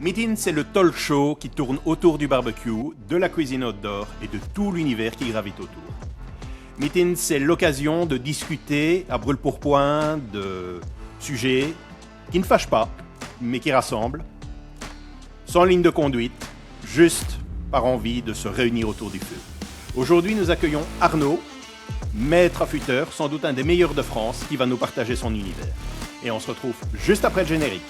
Meetin, c'est le talk show qui tourne autour du barbecue, de la cuisine outdoor et de tout l'univers qui gravite autour. Meetin, c'est l'occasion de discuter à brûle-pourpoint de sujets qui ne fâchent pas, mais qui rassemblent, sans ligne de conduite, juste par envie de se réunir autour du feu. Aujourd'hui, nous accueillons Arnaud, maître affûteur, sans doute un des meilleurs de France, qui va nous partager son univers. Et on se retrouve juste après le générique.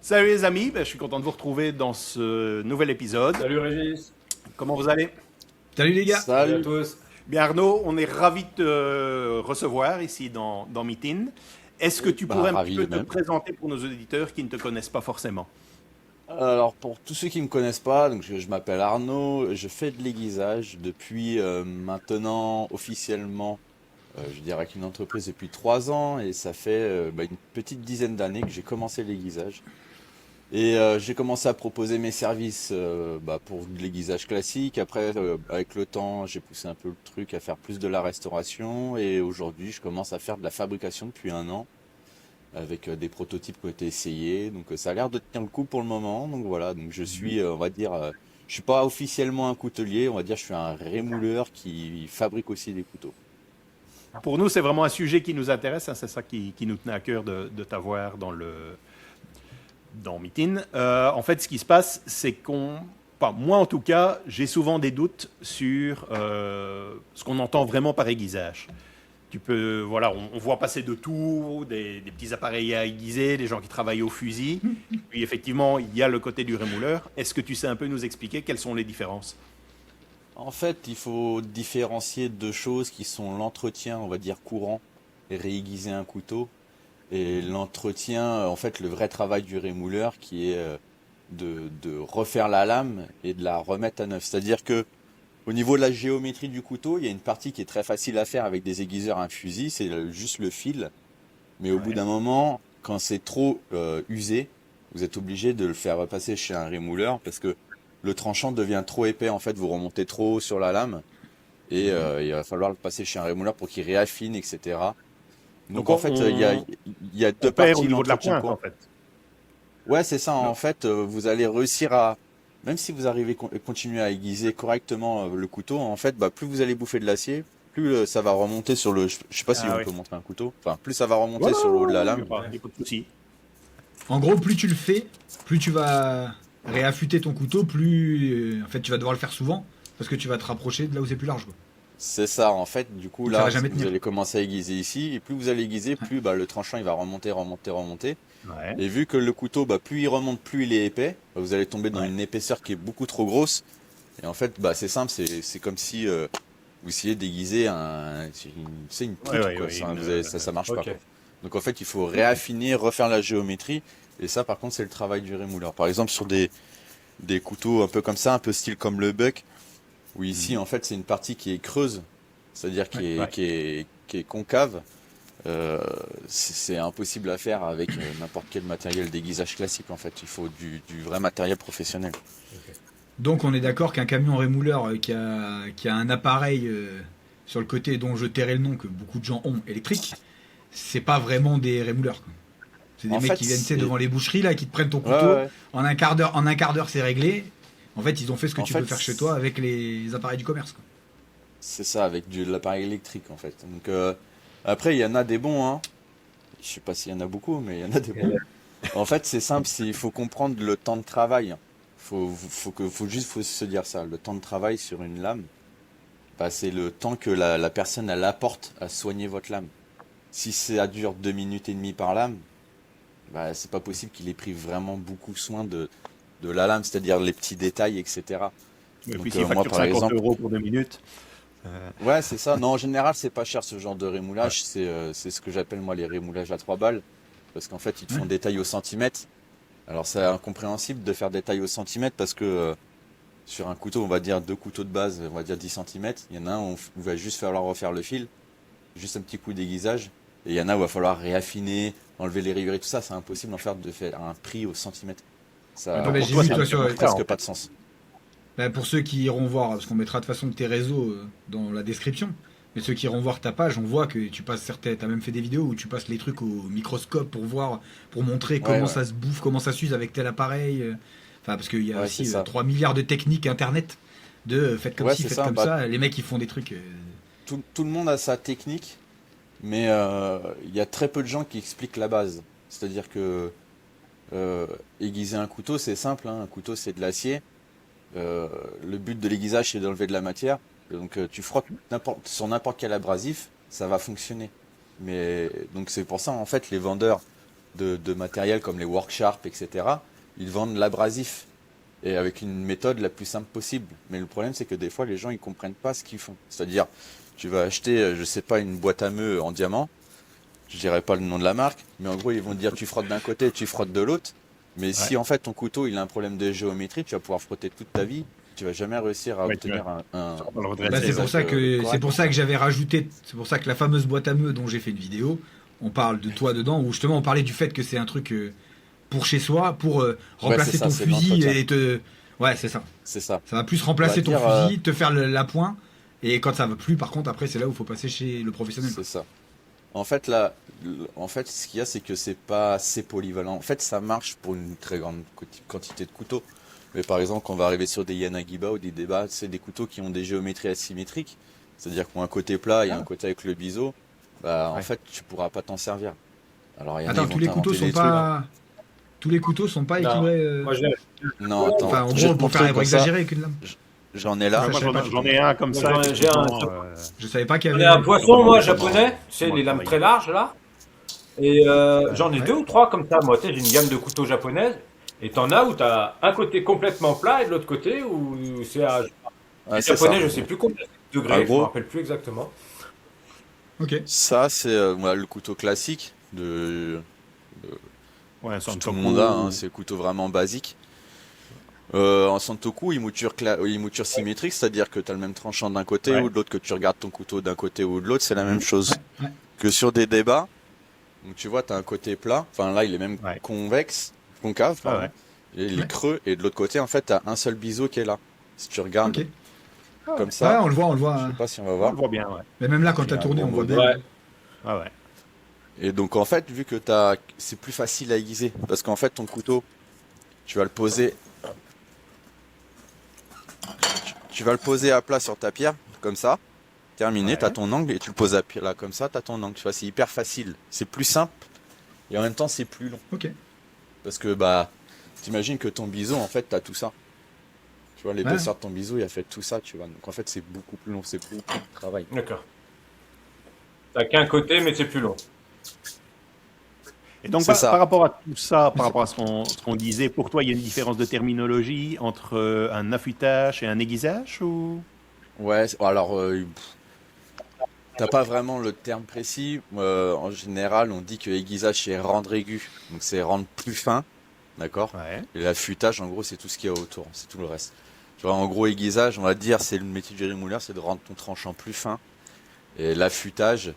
Salut les amis, je suis content de vous retrouver dans ce nouvel épisode. Salut Régis. Comment vous allez? Salut les gars. Salut à tous. Bien Arnaud, on est ravis de te recevoir ici dans Meetin. Est-ce que tu pourrais un petit peu te présenter pour nos auditeurs qui ne te connaissent pas forcément? Alors pour tous ceux qui ne me connaissent pas, donc je m'appelle Arnaud, je fais de l'aiguisage depuis maintenant officiellement, je dirais qu'une entreprise depuis 3 ans et ça fait une petite dizaine d'années que j'ai commencé l'aiguisage. Et j'ai commencé à proposer mes services pour de l'aiguisage classique. Après, avec le temps, j'ai poussé un peu le truc à faire plus de la restauration. Et aujourd'hui, je commence à faire de la fabrication depuis 1 an, avec des prototypes qui ont été essayés. Donc ça a l'air de tenir le coup pour le moment. Donc voilà, donc je suis, on va dire, je suis pas officiellement un coutelier, on va dire, je suis un rémouleur qui fabrique aussi des couteaux. Pour nous, c'est vraiment un sujet qui nous intéresse. C'est ça qui nous tenait à cœur de t'avoir dans Meetin. En fait, ce qui se passe, c'est moi en tout cas, j'ai souvent des doutes sur ce qu'on entend vraiment par aiguisage. On voit passer de tout, des petits appareils à aiguiser, des gens qui travaillent au fusil. Puis effectivement, il y a le côté du rémouleur. Est-ce que tu sais un peu nous expliquer quelles sont les différences? En fait, il faut différencier 2 choses qui sont l'entretien, on va dire courant, et réaiguiser un couteau. Et l'entretien, en fait, le vrai travail du rémouleur qui est de refaire la lame et de la remettre à neuf. C'est-à-dire que au niveau de la géométrie du couteau, il y a une partie qui est très facile à faire avec des aiguiseurs à un fusil, c'est juste le fil. Mais au bout d'un moment, quand c'est trop usé, vous êtes obligé de le faire repasser chez un rémouleur parce que le tranchant devient trop épais. En fait, vous remontez trop haut sur la lame et il va falloir le passer chez un rémouleur pour qu'il réaffine, etc. Donc en fait, il y a 2 parties au niveau de la pointe, en fait. Ouais, c'est ça. En fait, vous allez réussir à, même si vous arrivez à continuer à aiguiser correctement le couteau, en fait, plus vous allez bouffer de l'acier, plus ça va remonter sur le. Je sais pas si on peut montrer un couteau. Enfin, plus ça va remonter sur le haut de la lame. En gros, plus tu le fais, plus tu vas réaffûter ton couteau, plus en fait tu vas devoir le faire souvent parce que tu vas te rapprocher de là où c'est plus large, quoi. C'est ça, en fait, du coup, Donc, là, vous allez commencer à aiguiser ici, et plus vous allez aiguiser, plus le tranchant il va remonter. Ouais. Et vu que le couteau, plus il remonte, plus il est épais, vous allez tomber dans une épaisseur qui est beaucoup trop grosse. Et en fait, c'est simple, c'est comme si vous essayez d'aiguiser une poutre, quoi. Ça marche pas, quoi. Donc en fait, il faut réaffiner, refaire la géométrie, et ça, par contre, c'est le travail du rémouleur. Par exemple, sur des couteaux un peu comme ça, un peu style comme le buck, où ici, en fait, c'est une partie qui est creuse, c'est-à-dire qui est concave. C'est impossible à faire avec n'importe quel matériel d'aiguisage classique, en fait. Il faut du vrai matériel professionnel. Okay. Donc, on est d'accord qu'un camion rémouleur qui a un appareil sur le côté dont je tairai le nom, que beaucoup de gens ont, électrique, c'est pas vraiment des rémouleurs, quoi. C'est des mecs qui viennent devant les boucheries, là, qui te prennent ton couteau. En un quart d'heure, c'est réglé. En fait, ils ont fait ce que tu peux faire chez toi avec les appareils du commerce, quoi. C'est ça, avec de l'appareil électrique, en fait. Donc, après, il y en a des bons, hein. Je sais pas s'il y en a beaucoup, mais il y en a des bons. En fait, c'est simple, il faut comprendre le temps de travail. Faut juste se dire ça. Le temps de travail sur une lame, c'est le temps que la personne elle apporte à soigner votre lame. Si ça dure 2 minutes et demie par lame, c'est pas possible qu'il ait pris vraiment beaucoup soin de la lame, c'est-à-dire les petits détails, etc. Et puis s'il facture 50 € pour 2 minutes. Ouais, c'est ça. Non, en général, c'est pas cher ce genre de rémoulage. C'est ce que j'appelle moi les rémoulages à 3 balles. Parce qu'en fait, ils te font des tailles au centimètre. Alors, c'est incompréhensible de faire des tailles au centimètre parce que sur un couteau, on va dire 2 couteaux de base, on va dire 10 centimètres. Il y en a un où il va juste falloir refaire le fil, juste un petit coup d'aiguisage. Et il y en a où il va falloir réaffiner, enlever les rayures et tout ça. C'est impossible de faire un prix au centimètre. Ça n'a presque pas de sens. Pour ceux qui iront voir, parce qu'on mettra de toute façon tes réseaux dans la description, Mais ceux qui iront voir ta page, on voit que tu passes certains. T'as même fait des vidéos où tu passes les trucs au microscope pour voir, pour montrer comment ça se bouffe, comment ça s'use avec tel appareil. Enfin, parce qu'il y a aussi 3 milliards de techniques internet de faites comme ci, faites comme ça. Les mecs, ils font des trucs. Tout le monde a sa technique, mais il y a très peu de gens qui expliquent la base. C'est-à-dire que aiguiser un couteau, c'est simple. Un couteau, c'est de l'acier. Le but de l'aiguisage, c'est d'enlever de la matière. Donc tu frottes sur n'importe quel abrasif, ça va fonctionner. Mais donc c'est pour ça en fait les vendeurs de matériel comme les Worksharp, etc. Ils vendent l'abrasif et avec une méthode la plus simple possible. Mais le problème c'est que des fois les gens ils comprennent pas ce qu'ils font. C'est-à-dire tu vas acheter je sais pas une boîte à meux en diamant, je dirais pas le nom de la marque, mais en gros ils vont te dire tu frottes d'un côté, tu frottes de l'autre. Mais si en fait ton couteau il a un problème de géométrie, tu vas pouvoir frotter toute ta vie. Tu vas jamais réussir à obtenir c'est pour ça que j'avais rajouté, c'est pour ça que la fameuse boîte à meux dont j'ai fait une vidéo, on parle de toi dedans, où justement on parlait du fait que c'est un truc pour chez soi, pour remplacer ton fusil et te... Ouais, c'est ça. C'est ça. Ça va plus remplacer ton fusil, te faire la pointe, et quand ça va plus, par contre, après c'est là où il faut passer chez le professionnel. C'est ça. En fait, là, ce qu'il y a, c'est que c'est pas assez polyvalent. En fait, ça marche pour une très grande quantité de couteaux. Mais par exemple, quand on va arriver sur des Yanagiba ou des débats, c'est des couteaux qui ont des géométries asymétriques. C'est-à-dire qu'ils ont un côté plat et un côté avec le biseau. Bah, en fait, tu pourras pas t'en servir. Alors, attends, tous les couteaux sont pas... Tous les couteaux sont pas équilibrés. Moi, non, attends. Enfin, en gros, pour faire exagérer avec une lame. J'en ai là. J'en ai un comme ça. Je savais pas qu'il y avait. J'en ai un poisson, moi, japonais. Tu sais, les lames très larges, là. Et j'en ai 2 ou 3 comme ça. Moi, tu sais, j'ai une gamme de couteaux japonaises. Et t'en as où t'as un côté complètement plat et de l'autre côté où c'est à... japonais, je sais plus combien de degrés, je me rappelle plus exactement. Ok. Ça, c'est le couteau classique de tout le monde a, c'est le couteau vraiment basique. En Santoku, il mouture symétrique, c'est-à-dire que tu as le même tranchant d'un côté ou de l'autre, que tu regardes ton couteau d'un côté ou de l'autre, c'est la même chose. Que sur des débats, donc tu vois, tu as un côté plat, enfin là, il est même concave, et il est creux, et de l'autre côté, en fait, tu as un seul biseau qui est là. Si tu regardes comme ça. Ouais, on le voit. Je sais pas si on va voir. On le voit bien, Mais même là, quand tu as tourné, on voit bien. Ouais. Et donc, en fait, vu que c'est plus facile à aiguiser, parce qu'en fait, ton couteau, tu vas le poser. Tu vas le poser à plat sur ta pierre, comme ça. Terminé, tu as ton angle, et tu le poses à plat, comme ça, tu as ton angle. Tu vois, c'est hyper facile. C'est plus simple, et en même temps, c'est plus long. Ok. Parce que, t'imagines que ton biseau, en fait, tu as tout ça. Tu vois, l'épaisseur de ton biseau, il a fait tout ça, tu vois. Donc, en fait, c'est beaucoup plus long, c'est beaucoup de travail. D'accord. T'as qu'un côté, mais c'est plus long. Et donc, par rapport à tout ça, par rapport à ce qu'on disait, pour toi, il y a une différence de terminologie entre un affûtage et un aiguisage ou... Ouais, alors, t'as pas vraiment le terme précis. En général, on dit que aiguisage, c'est rendre aigu. Donc, c'est rendre plus fin. D'accord. Et l'affûtage, en gros, c'est tout ce qu'il y a autour. C'est tout le reste. Tu vois, en gros, aiguisage, on va dire, c'est le métier du rémouleur, c'est de rendre ton tranchant plus fin. Et l'affûtage,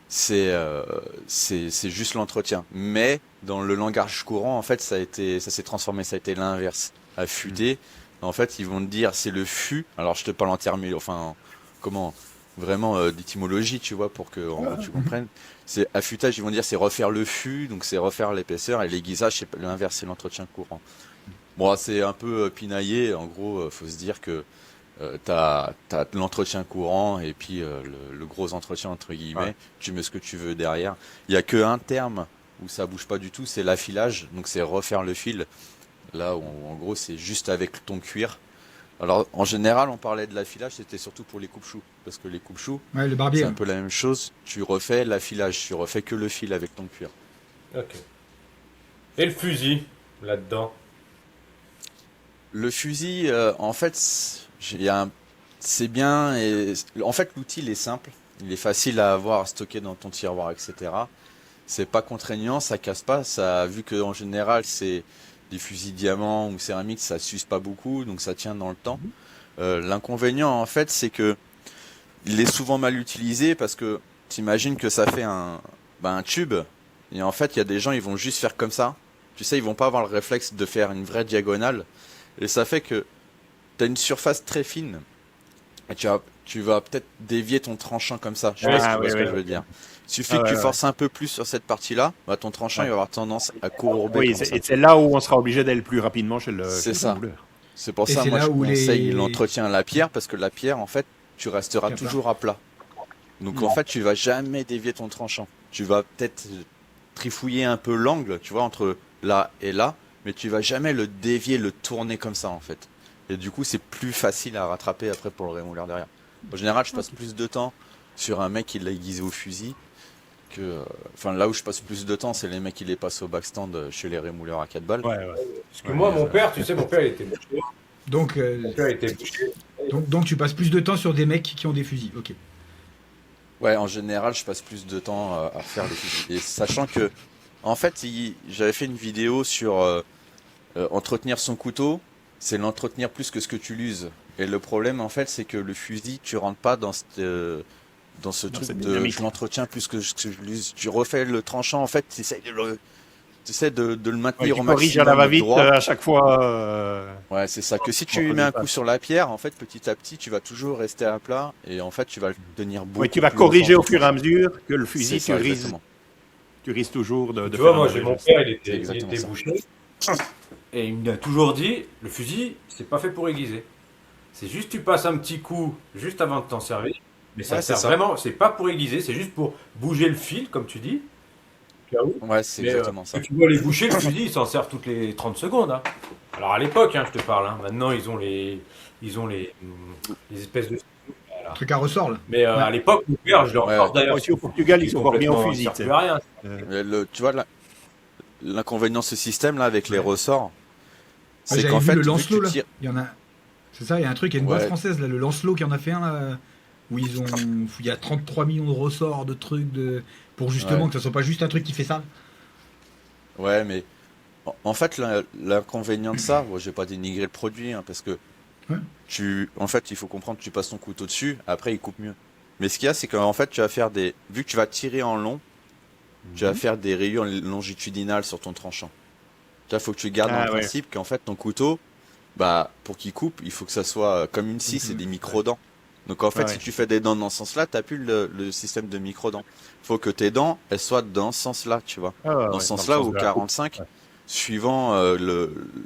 c'est juste l'entretien. Mais dans le langage courant, en fait, ça s'est transformé, ça a été l'inverse. Affûter, en fait, ils vont te dire, c'est le fût. Alors, je te parle en termes, vraiment d'étymologie, tu vois, pour que tu comprennes. C'est affûtage, ils vont dire, c'est refaire le fût, donc c'est refaire l'épaisseur, et l'aiguisage, c'est l'inverse, c'est l'entretien courant. Bon, c'est un peu pinaillé. En gros, faut se dire que t'as l'entretien courant et puis le gros entretien entre guillemets. Tu mets ce que tu veux derrière. Il y a que un terme où ça bouge pas du tout, c'est l'affilage. Donc c'est refaire le fil. Là, en gros, c'est juste avec ton cuir. Alors, en général, on parlait de l'affilage, c'était surtout pour les coupe-choux. Parce que les coupe-choux, le barbier, c'est un peu la même chose. Tu refais l'affilage, tu refais que le fil avec ton cuir. Ok. Et le fusil, là-dedans? Le fusil, en fait, c'est bien. Et en fait, l'outil, il est simple. Il est facile à avoir, à stocker dans ton tiroir, etc. C'est pas contraignant, ça casse pas. Vu qu'en général, c'est des fusils diamants ou céramique, ça s'use pas beaucoup, donc ça tient dans le temps. L'inconvénient, en fait, c'est que il est souvent mal utilisé parce que t'imagines que ça fait un tube, et en fait, il y a des gens, ils vont juste faire comme ça. Tu sais, ils vont pas avoir le réflexe de faire une vraie diagonale, et ça fait que t'as une surface très fine Et tu vas peut-être dévier ton tranchant comme ça. Je sais pas si tu vois ce que je veux dire. Il suffit que tu forces un peu plus sur cette partie-là, bah, ton tranchant il va avoir tendance à courber. Oui, et c'est là où on sera obligé d'aller plus rapidement chez le rémouleur. C'est pour Et ça, c'est moi, là je où conseille l'entretien à la pierre, parce que la pierre, en fait, tu resteras toujours à plat. Donc, en fait, tu vas jamais dévier ton tranchant. Tu vas peut-être trifouiller un peu l'angle, tu vois, entre là et là, mais tu vas jamais le dévier, le tourner comme ça, en fait. Et du coup, c'est plus facile à rattraper après pour le rémouleur derrière. En général, je passe plus de temps sur un mec qui l'a aiguisé au fusil que... Enfin, là où je passe plus de temps, c'est les mecs qui les passent au backstand chez les rémouleurs à 4 balles. Ouais. Parce que moi, mon père, tu sais, mon père, il était boucher. Donc, Mon père était boucher. donc tu passes plus de temps sur des mecs qui ont des fusils. Ok. Ouais, en général, je passe plus de temps à faire les fusils. Et sachant que, en fait, j'avais fait une vidéo sur entretenir son couteau, c'est l'entretenir plus que ce que tu l'uses. Et le problème, en fait, c'est que le fusil, tu rentres pas dans ce truc de je l'entretiens plus que je l'use. Tu refais le tranchant, en fait, tu essaies de le maintenir au maximum. Tu corriges à la va-vite à chaque fois. Ouais, c'est ça. Que si tu mets un coup sur la pierre, en fait, petit à petit, tu vas toujours rester à plat et en fait, tu vas le tenir beaucoup. Oui, tu vas corriger au fur et à mesure que le fusil, tu risques toujours de. Tu vois, moi, j'ai mon père, il était boucher. Et il m'a toujours dit, le fusil, c'est pas fait pour aiguiser. C'est juste tu passes un petit coup juste avant de t'en servir. Mais ça sert vraiment, c'est pas pour aiguiser, c'est juste pour bouger le fil, comme tu dis. Ouais, c'est exactement ça. Tu vois les bouchers, le fusil, ils s'en servent toutes les 30 secondes. Hein. Alors à l'époque, je te parle, maintenant ils ont les espèces de... Voilà. Truc à ressort là. Mais à l'époque, mon père, je le renforce d'ailleurs. Aussi au Portugal, ils sont encore bien au fusil. Ça sert plus à rien. Tu vois, l'inconvénient de ce système là avec les ressorts, c'est qu'en fait, le vu Lancelot, que tu là, il y en a. C'est ça, il y a un truc, il y a une boîte française, là, le Lancelot qui en a fait un, là, où il y a 33 millions de ressorts, de trucs, pour justement que ça soit pas juste un truc qui fait ça. Ouais, mais en fait, l'inconvénient de ça, je vais pas dénigrer le produit, parce que en fait, il faut comprendre que tu passes ton couteau dessus, après il coupe mieux. Mais ce qu'il y a, c'est qu'en fait, tu vas faire vu que tu vas tirer en long, tu vas faire des rayures longitudinales sur ton tranchant. Il faut que tu gardes le principe qu'en fait, ton couteau, pour qu'il coupe, il faut que ça soit comme une scie, c'est des micro-dents. Donc en fait, si tu fais des dents dans ce sens-là, t'as plus le système de micro-dents. Faut que tes dents, elles soient dans ce sens-là, tu vois. Dans ce sens-là, au 45, suivant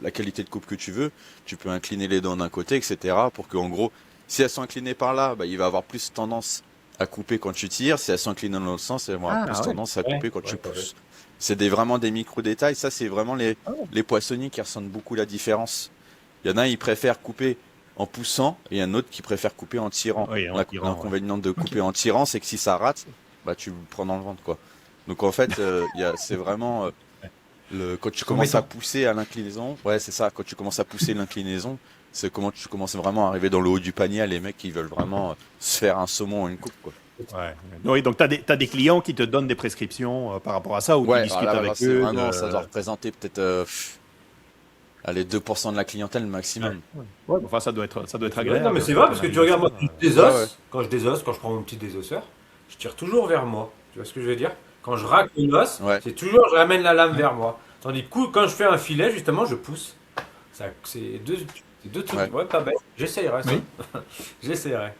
la qualité de coupe que tu veux, tu peux incliner les dents d'un côté, etc. Pour que, en gros, si elles sont inclinées par là, il va avoir plus tendance à couper quand tu tires. Si elles sont inclinées dans l'autre sens, elles vont avoir plus tendance à couper quand tu pousses. C'est vraiment des micro-détails. Ça, c'est vraiment les poissonniers qui ressentent beaucoup la différence. Il y en a, ils préfèrent couper en poussant, et il y a un autre qui préfère couper en tirant. L'inconvénient de couper en tirant, c'est que si ça rate, tu le prends dans le ventre, quoi. Donc en fait, c'est vraiment quand tu commences à pousser à l'inclinaison, c'est ça, quand tu commences à pousser l'inclinaison, c'est comment tu commences vraiment à arriver dans le haut du panier, les mecs qui veulent vraiment se faire un saumon ou une coupe, quoi. Oui, donc tu as des clients qui te donnent des prescriptions par rapport à ça, ou tu discutes avec eux. Vraiment, ça doit représenter peut-être... Allez, 2% de la clientèle maximum. Enfin, ça doit être agréable. Non, mais c'est vrai, parce que tu regardes, moi, quand je désosse, quand je prends mon petit désosseur, je tire toujours vers moi. Tu vois ce que je veux dire? Quand je racle une os, c'est toujours, je ramène la lame vers moi. Tandis que quand je fais un filet, justement, je pousse. C'est deux trucs. Pas bête. J'essayerai ça. J'essayerai.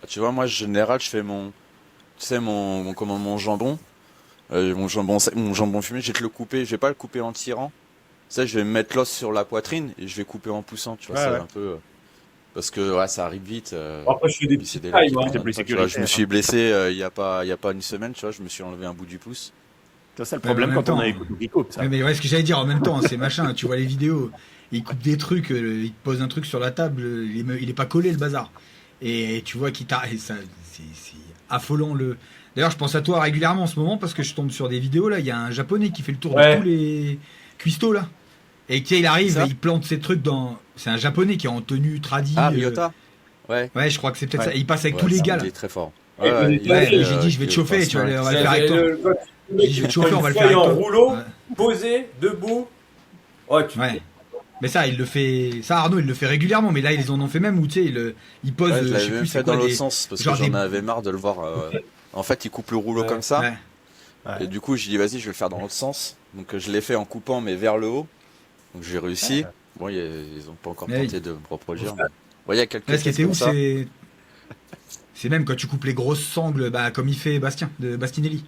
Tu vois, moi, en général, je fais mon jambon. Mon jambon fumé, je vais te le couper. Je vais pas le couper en tirant. Ça, je vais me mettre l'os sur la poitrine et je vais couper en poussant, tu vois, un peu... parce que ça arrive vite. Après, je fais des petits tailles, je me suis blessé il y a pas une semaine, tu vois, je me suis enlevé un bout du pouce. C'est le problème quand on a les couteaux qui coupent, ça. Mais ce que j'allais dire, en même temps, c'est machin, tu vois les vidéos, il coupe des trucs, il te pose un truc sur la table, il est pas collé, le bazar. Et tu vois qu'il t'arrête, c'est affolant. D'ailleurs, je pense à toi régulièrement en ce moment parce que je tombe sur des vidéos, là, il y a un japonais qui fait le tour de tous les cuistots, là. Et il arrive et il plante ses trucs dans... C'est un japonais qui est en tenue tradie. Ah, Ryota. Ouais, je crois que c'est peut-être ça. Il passe avec tous les gars, là. Il est très fort. J'ai dit, je vais te chauffer, on va le faire avec toi. Je vais te chauffer, on va le faire avec toi. En rouleau, posé, debout. Mais ça, il le fait... Ça, Arnaud, il le fait régulièrement, mais là, ils en ont fait même où, tu sais, il pose... je l'avais même fait dans l'autre sens, parce que j'en avais marre de le voir. En fait, il coupe le rouleau comme ça. Et du coup, j'ai dit, vas-y, je vais le faire dans l'autre sens. Donc, je l'ai fait en coupant, mais vers le haut. Donc j'ai réussi. Bon, ils n'ont pas encore tenté de me reproduire. Il y a quelques tests comme ça. C'est même quand tu coupes les grosses sangles, comme il fait Bastien, de Bastinelli.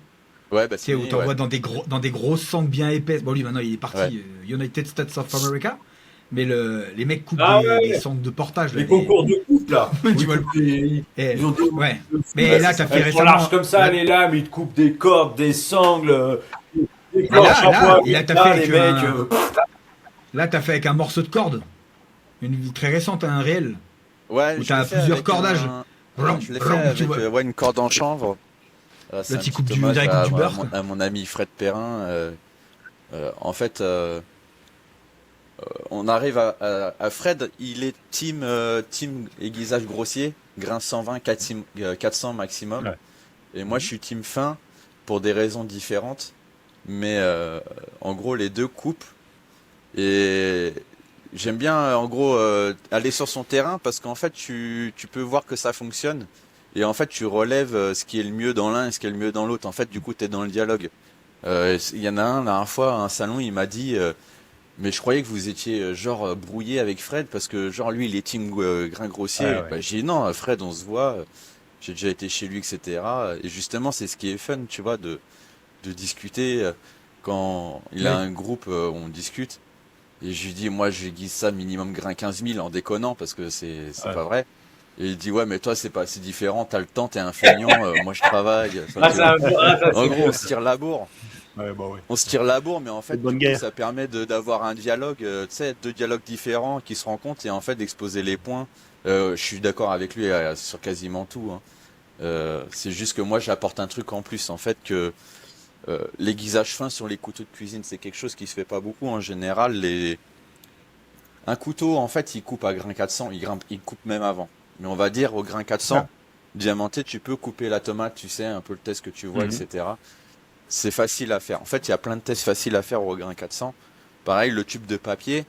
Ouais, bah Tu sais, où t'envoies dans des grosses sangles bien épaisses. Bon, lui, maintenant, il est parti United States of America. Mais les mecs coupent des sangles de portage. Les concours de coupe, là. Tu vois ils ont des... Ouais. Mais là, t'as fait elles sont récemment... larges comme ça, les lames, ils te coupent des cordes, des sangles, des là, planches t'as fait les avec mecs... Là, t'as fait avec un morceau de corde. Une très récente, un réel. Ouais, Où t'as plusieurs cordages. Je l'ai fait avec une corde en chanvre. Là, tu coupes du beurre. À mon ami Fred Perrin. En fait, on arrive à Fred, il est team aiguisage grossier, grain 120, 400 maximum. Ouais. Et moi, je suis team fin pour des raisons différentes. Mais en gros, les deux coupent. Et j'aime bien, en gros, aller sur son terrain parce qu'en fait, tu peux voir que ça fonctionne. Et en fait, tu relèves ce qui est le mieux dans l'un et ce qui est le mieux dans l'autre. En fait, du coup, tu es dans le dialogue. Il y en a un, la dernière fois, à un salon, il m'a dit mais je croyais que vous étiez genre brouillé avec Fred parce que genre lui, il est team grain grossier. Ouais. Bah, j'ai dit non, Fred, on se voit. J'ai déjà été chez lui, etc. Et justement, c'est ce qui est fun, tu vois, de discuter. Quand il a un groupe, on discute. Et je lui dis, moi, j'aiguise ça minimum grain 15 000 en déconnant parce que c'est pas vrai. Et il dit, ouais, mais toi, c'est pas assez différent, t'as le temps, t'es un feignant, moi, je travaille. Enfin, en gros, on se tire la bourre. Ouais, bah ouais. On se tire la bourre, mais en fait, bonne du coup, guerre. ça permet d'avoir un dialogue, tu sais, deux dialogues différents qui se rencontrent et en fait d'exposer les points. Je suis d'accord avec lui sur quasiment tout. Hein. C'est juste que moi, j'apporte un truc en plus, en fait, que l'aiguisage fin sur les couteaux de cuisine, c'est quelque chose qui se fait pas beaucoup en général. Un couteau, en fait, il coupe à grain 400, il coupe même avant. Mais on va dire au grain 400, diamanté, tu peux couper la tomate, tu sais, un peu le test que tu vois, etc. C'est facile à faire. En fait, il y a plein de tests faciles à faire au grain 400. Pareil, le tube de papier,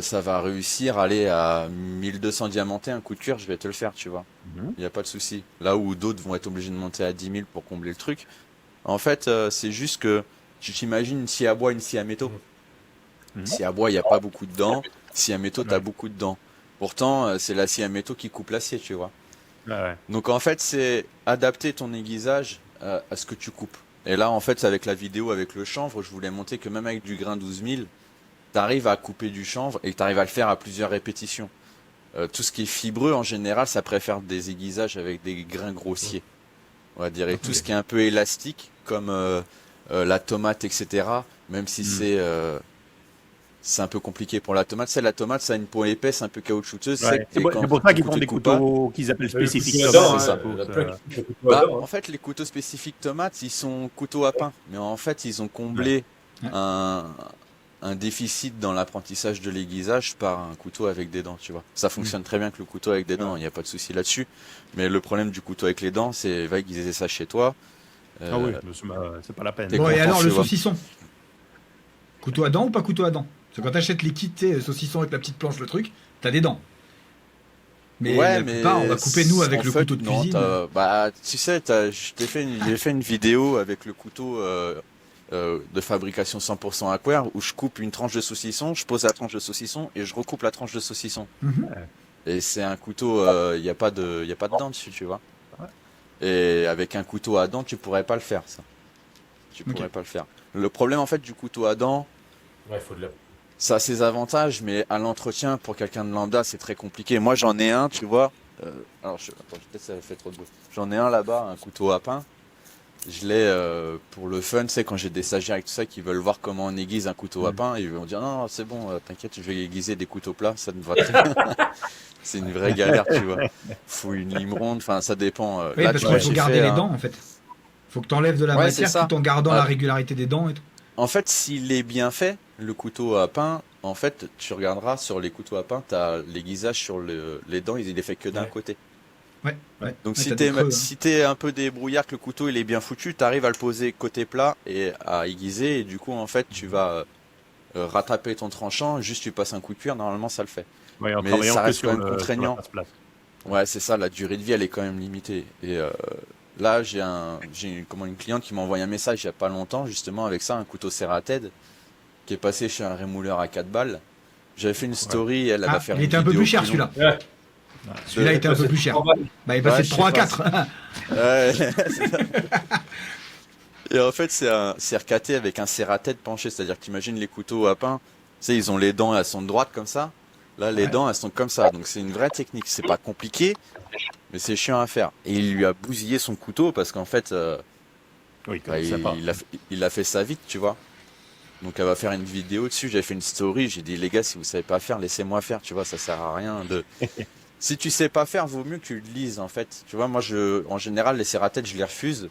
ça va réussir à aller à 1200 diamantés, un coup de cuir, je vais te le faire, tu vois. Il n'y a pas de souci. Là où d'autres vont être obligés de monter à 10 000 pour combler le truc. En fait, c'est juste que tu t'imagines une scie à bois, une scie à métaux. Scie à bois, il n'y a pas beaucoup de dents. Scie à métaux, tu as beaucoup de dents. Pourtant, c'est la scie à métaux qui coupe l'acier, tu vois. Ouais. Donc en fait, c'est adapter ton aiguisage à ce que tu coupes. Et là, en fait, avec la vidéo, avec le chanvre, je voulais montrer que même avec du grain 12 000, tu arrives à couper du chanvre et tu arrives à le faire à plusieurs répétitions. Tout ce qui est fibreux, en général, ça préfère des aiguisages avec des grains grossiers. On va dire. Et tout ce qui est un peu élastique, comme la tomate, etc., même si c'est un peu compliqué pour la tomate. La tomate, ça a une peau épaisse, un peu caoutchouteuse. Ouais. C'est pour ça qu'ils font des couteaux qu'ils appellent spécifiques tomates. En fait, les couteaux spécifiques tomates, ils sont couteaux à pain. Mais en fait, ils ont comblé un déficit dans l'apprentissage de l'aiguisage par un couteau avec des dents, tu vois. Ça fonctionne très bien que le couteau avec des dents, il n'y a pas de souci là-dessus. Mais le problème du couteau avec les dents, c'est va aiguiser ça chez toi. Ah oui, c'est pas la peine. Bon, et alors le saucisson, couteau à dents ou pas couteau à dents? Parce que quand t'achètes les kits, saucisson avec la petite planche, le truc, t'as des dents. Mais la plupart, on va couper nous avec le couteau de cuisine. Bah, tu sais, j'ai fait une vidéo avec le couteau de fabrication 100% Aquare où je coupe une tranche de saucisson, je pose la tranche de saucisson et je recoupe la tranche de saucisson. Et c'est un couteau, il n'y a pas de dents dessus, tu vois. Et avec un couteau à dents, tu pourrais pas le faire, ça. Tu pourrais pas le faire. Le problème, en fait, du couteau à dents, ça a ses avantages, mais à l'entretien, pour quelqu'un de lambda, c'est très compliqué. Moi, j'en ai un, tu vois. Attends, peut-être ça fait trop de bruit. J'en ai un là-bas, un couteau à pain. Je l'ai pour le fun, tu sais, quand j'ai des stagiaires et tout ça qui veulent voir comment on aiguise un couteau à pain, ils vont dire non, c'est bon, t'inquiète, je vais aiguiser des couteaux plats, ça ne va très bien. C'est une vraie galère, tu vois. Faut une lime ronde, enfin, ça dépend. Oui, là, parce qu'il faut garder les dents, en fait. Faut que t'enlèves de la matière tout en gardant la régularité des dents et tout. En fait, s'il est bien fait, le couteau à pain, en fait, tu regarderas sur les couteaux à pain, t'as l'aiguisage sur les dents, il est fait que d'un côté. Donc si t'es un peu débrouillard, que le couteau il est bien foutu, t'arrives à le poser côté plat et à aiguiser, et du coup, en fait, tu vas rattraper ton tranchant, juste tu passes un coup de cuir, normalement ça le fait. Ouais, mais ça reste quand même contraignant. Ouais, c'est ça, la durée de vie elle est quand même limitée. Et là, j'ai une cliente qui m'a envoyé un message il y a pas longtemps, justement avec ça, un couteau Serrated, qui est passé chez un rémouleur à 4 balles. J'avais fait une story, elle va faire une vidéo. Il était un peu plus cher celui-là. Celui-là était un peu plus cher. Bah, il est passé de 3 à 4. Ouais. Et en fait, c'est recaté avec un serre-à-tête penché. C'est-à-dire que t'imagines les couteaux à pain, tu sais, ils ont les dents, elles sont droites comme ça. Là, les dents, elles sont comme ça. Donc, c'est une vraie technique. C'est pas compliqué, mais c'est chiant à faire. Et il lui a bousillé son couteau parce qu'en fait, Oui, bah, il a fait ça vite, tu vois. Donc, elle va faire une vidéo dessus. J'avais fait une story. J'ai dit, les gars, si vous savez pas faire, laissez-moi faire. Tu vois, ça sert à rien de. Si tu sais pas faire, vaut mieux que tu le lises, en fait. Tu vois, moi, en général, les serre-à-tête, je les refuse.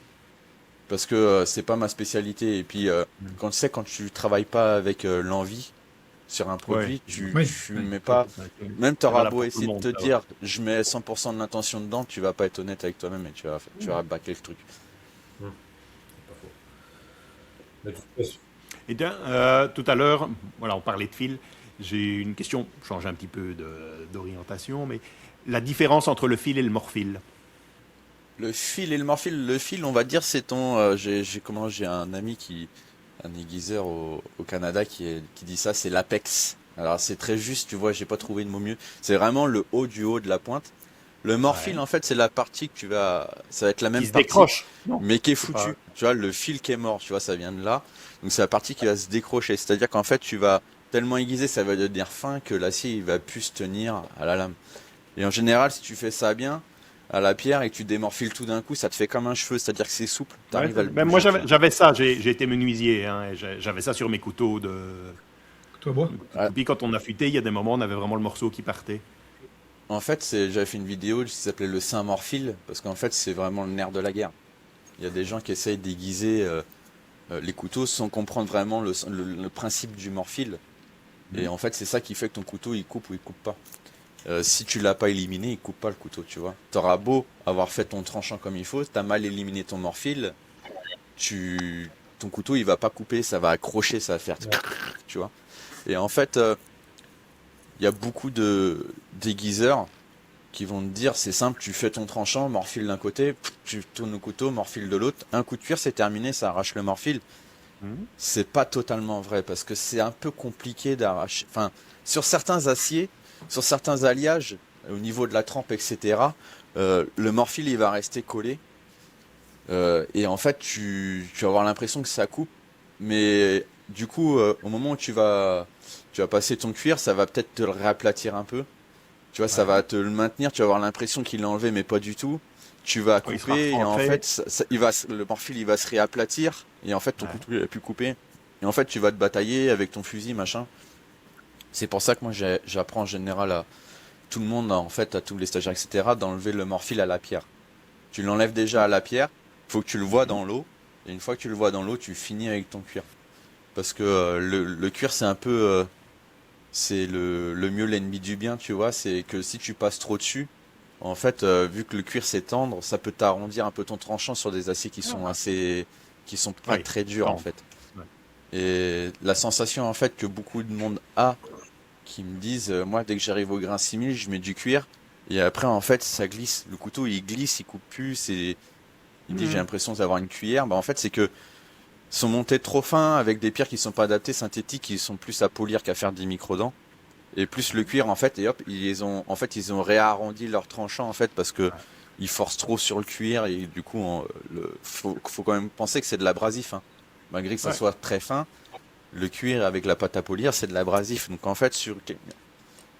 Parce que c'est pas ma spécialité. Et puis, quand tu travailles pas avec l'envie sur un produit, tu mets pas. Même t'auras beau essayer de te dire, je mets 100% de l'intention dedans, tu vas pas être honnête avec toi-même et tu vas bâcler le truc. Et bien, tout à l'heure, voilà, on parlait de fil. J'ai une question, change un petit peu d'orientation, mais la différence entre le fil et le morphile. Le fil et le morphile, le fil, on va dire, c'est ton. J'ai un ami un aiguiseur au Canada qui dit ça, c'est l'apex. Alors c'est très juste, tu vois, j'ai pas trouvé de mot mieux. C'est vraiment le haut du haut de la pointe. Le morphile, en fait, c'est la partie que ça va être la même Qui se partie, décroche. Non, mais qui est c'est foutue. pas- Tu vois, le fil qui est mort, tu vois, ça vient de là. Donc c'est la partie qui va se décrocher. C'est-à-dire qu'en fait, tu vas tellement aiguiser, ça va devenir fin que l'acier, il va plus se tenir à la lame. Et en général, si tu fais ça bien, à la pierre, et que tu démorphiles tout d'un coup, ça te fait comme un cheveu, c'est-à-dire que c'est souple. T'arrives à le Ben, moi, bouger, tu vois. j'avais ça. J'ai été menuisier. Hein, et j'avais ça sur mes couteaux de. Toi, bois. Ouais. Puis quand on affûtait, il y a des moments où on avait vraiment le morceau qui partait. En fait, j'avais fait une vidéo qui s'appelait le Saint-Morphile, parce qu'en fait, c'est vraiment le nerf de la guerre. Il y a des gens qui essayent d'aiguiser les couteaux sans comprendre vraiment le principe du morphile. Et en fait, c'est ça qui fait que ton couteau, il coupe ou il coupe pas. Si tu l'as pas éliminé, il coupe pas le couteau, tu vois. T'auras beau avoir fait ton tranchant comme il faut, t'as mal éliminé ton morphile, ton couteau, il va pas couper, ça va accrocher, ça va faire, tu vois. Et en fait, il y a beaucoup d'aiguiseurs qui vont te dire, c'est simple, tu fais ton tranchant, morphile d'un côté, tu tournes le couteau, morphile de l'autre, un coup de cuir, c'est terminé, ça arrache le morphile. C'est pas totalement vrai, parce que c'est un peu compliqué d'arracher. Enfin, sur certains aciers, sur certains alliages, au niveau de la trempe, etc., le morphile, il va rester collé. Et en fait, tu vas avoir l'impression que ça coupe, mais du coup, au moment où tu vas passer ton cuir, ça va peut-être te le réaplatir un peu. Tu vois, ça va te le maintenir, tu vas avoir l'impression qu'il l'a enlevé, mais pas du tout. Tu vas Oui, il sera couper, et en recentré. fait, le morphile, il va se réaplatir, et en fait, ton couteau, il a pu couper. Et en fait, tu vas te batailler avec ton fusil, machin. C'est pour ça que moi, j'apprends en général à tout le monde, en fait, à tous les stagiaires, etc., d'enlever le morphile à la pierre. Tu l'enlèves déjà à la pierre, faut que tu le vois dans l'eau, et une fois que tu le vois dans l'eau, tu finis avec ton cuir. Parce que le cuir, c'est un peu... c'est le mieux l'ennemi du bien, tu vois, c'est que si tu passes trop dessus, en fait, vu que le cuir c'est tendre, ça peut t'arrondir un peu ton tranchant sur des aciers qui sont qui sont pas Oui. très durs, en Ouais. fait. Et la sensation, en fait, que beaucoup de monde a, qui me disent, moi, dès que j'arrive au grain 6000, je mets du cuir, et après, en fait, ça glisse. Le couteau, il glisse, il coupe plus, il dit, j'ai l'impression d'avoir une cuillère. Bah, en fait, c'est que sont montés trop fins avec des pierres qui sont pas adaptées, synthétiques, qui sont plus à polir qu'à faire des microdents. Et plus le cuir, en fait, et hop, ils ont réarrondi leur tranchant, en fait, parce que ils forcent trop sur le cuir, et du coup, faut quand même penser que c'est de l'abrasif, hein. Malgré que ça soit très fin, le cuir avec la pâte à polir, c'est de l'abrasif. Donc, en fait, sur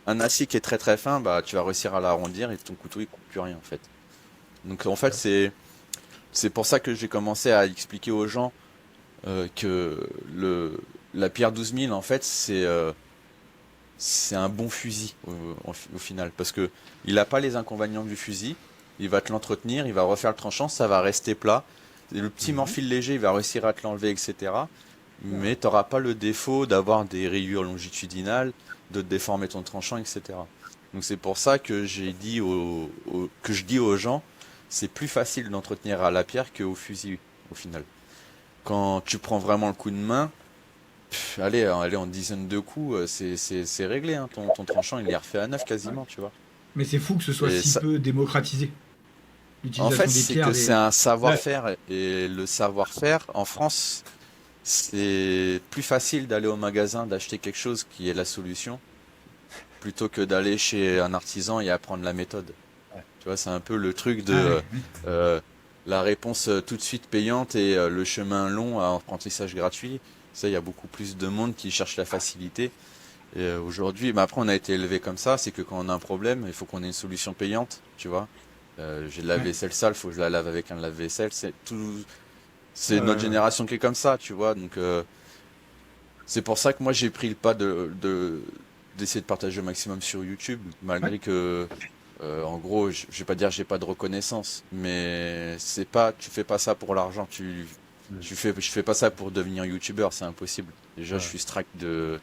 un acier qui est très très fin, bah, tu vas réussir à l'arrondir, et ton couteau, il coupe plus rien, en fait. Donc, en fait, c'est pour ça que j'ai commencé à expliquer aux gens que la pierre 12000, en fait, c'est un bon fusil au final, parce que il n'a pas les inconvénients du fusil. Il va te l'entretenir, il va refaire le tranchant, ça va rester plat. Et le petit morphile léger, il va réussir à te l'enlever, etc. Mais tu n'auras pas le défaut d'avoir des rayures longitudinales, de te déformer ton tranchant, etc. Donc c'est pour ça que je dis aux gens, c'est plus facile d'entretenir à la pierre qu'au fusil au final. Quand tu prends vraiment le coup de main, allez, en dizaine de coups, c'est réglé, hein. Ton tranchant, il est refait à neuf quasiment, tu vois. Mais c'est fou que ce soit Et si ça- peu démocratisé. En L'utilisation fait, des c'est pierres. que c'est un savoir-faire, et le savoir-faire, en France, c'est plus facile d'aller au magasin, d'acheter quelque chose qui est la solution, plutôt que d'aller chez un artisan et apprendre la méthode. Ouais. Tu vois, c'est un peu le truc de Ah, ouais. la réponse tout de suite payante et le chemin long à apprentissage gratuit. Ça, il y a beaucoup plus de monde qui cherche la facilité. Et aujourd'hui, mais après, on a été élevé comme ça, c'est que quand on a un problème, il faut qu'on ait une solution payante, tu vois. J'ai de la Ouais. vaisselle sale, faut que je la lave avec un lave-vaisselle. C'est Ouais, notre ouais. génération qui est comme ça, tu vois. Donc, c'est pour ça que moi, j'ai pris le pas d'essayer de partager au maximum sur YouTube, malgré que, en gros, je vais pas dire que j'ai pas de reconnaissance, mais c'est pas, tu fais pas ça pour l'argent, je fais pas ça pour devenir YouTubeur, c'est impossible. Déjà, Ouais. je suis strike de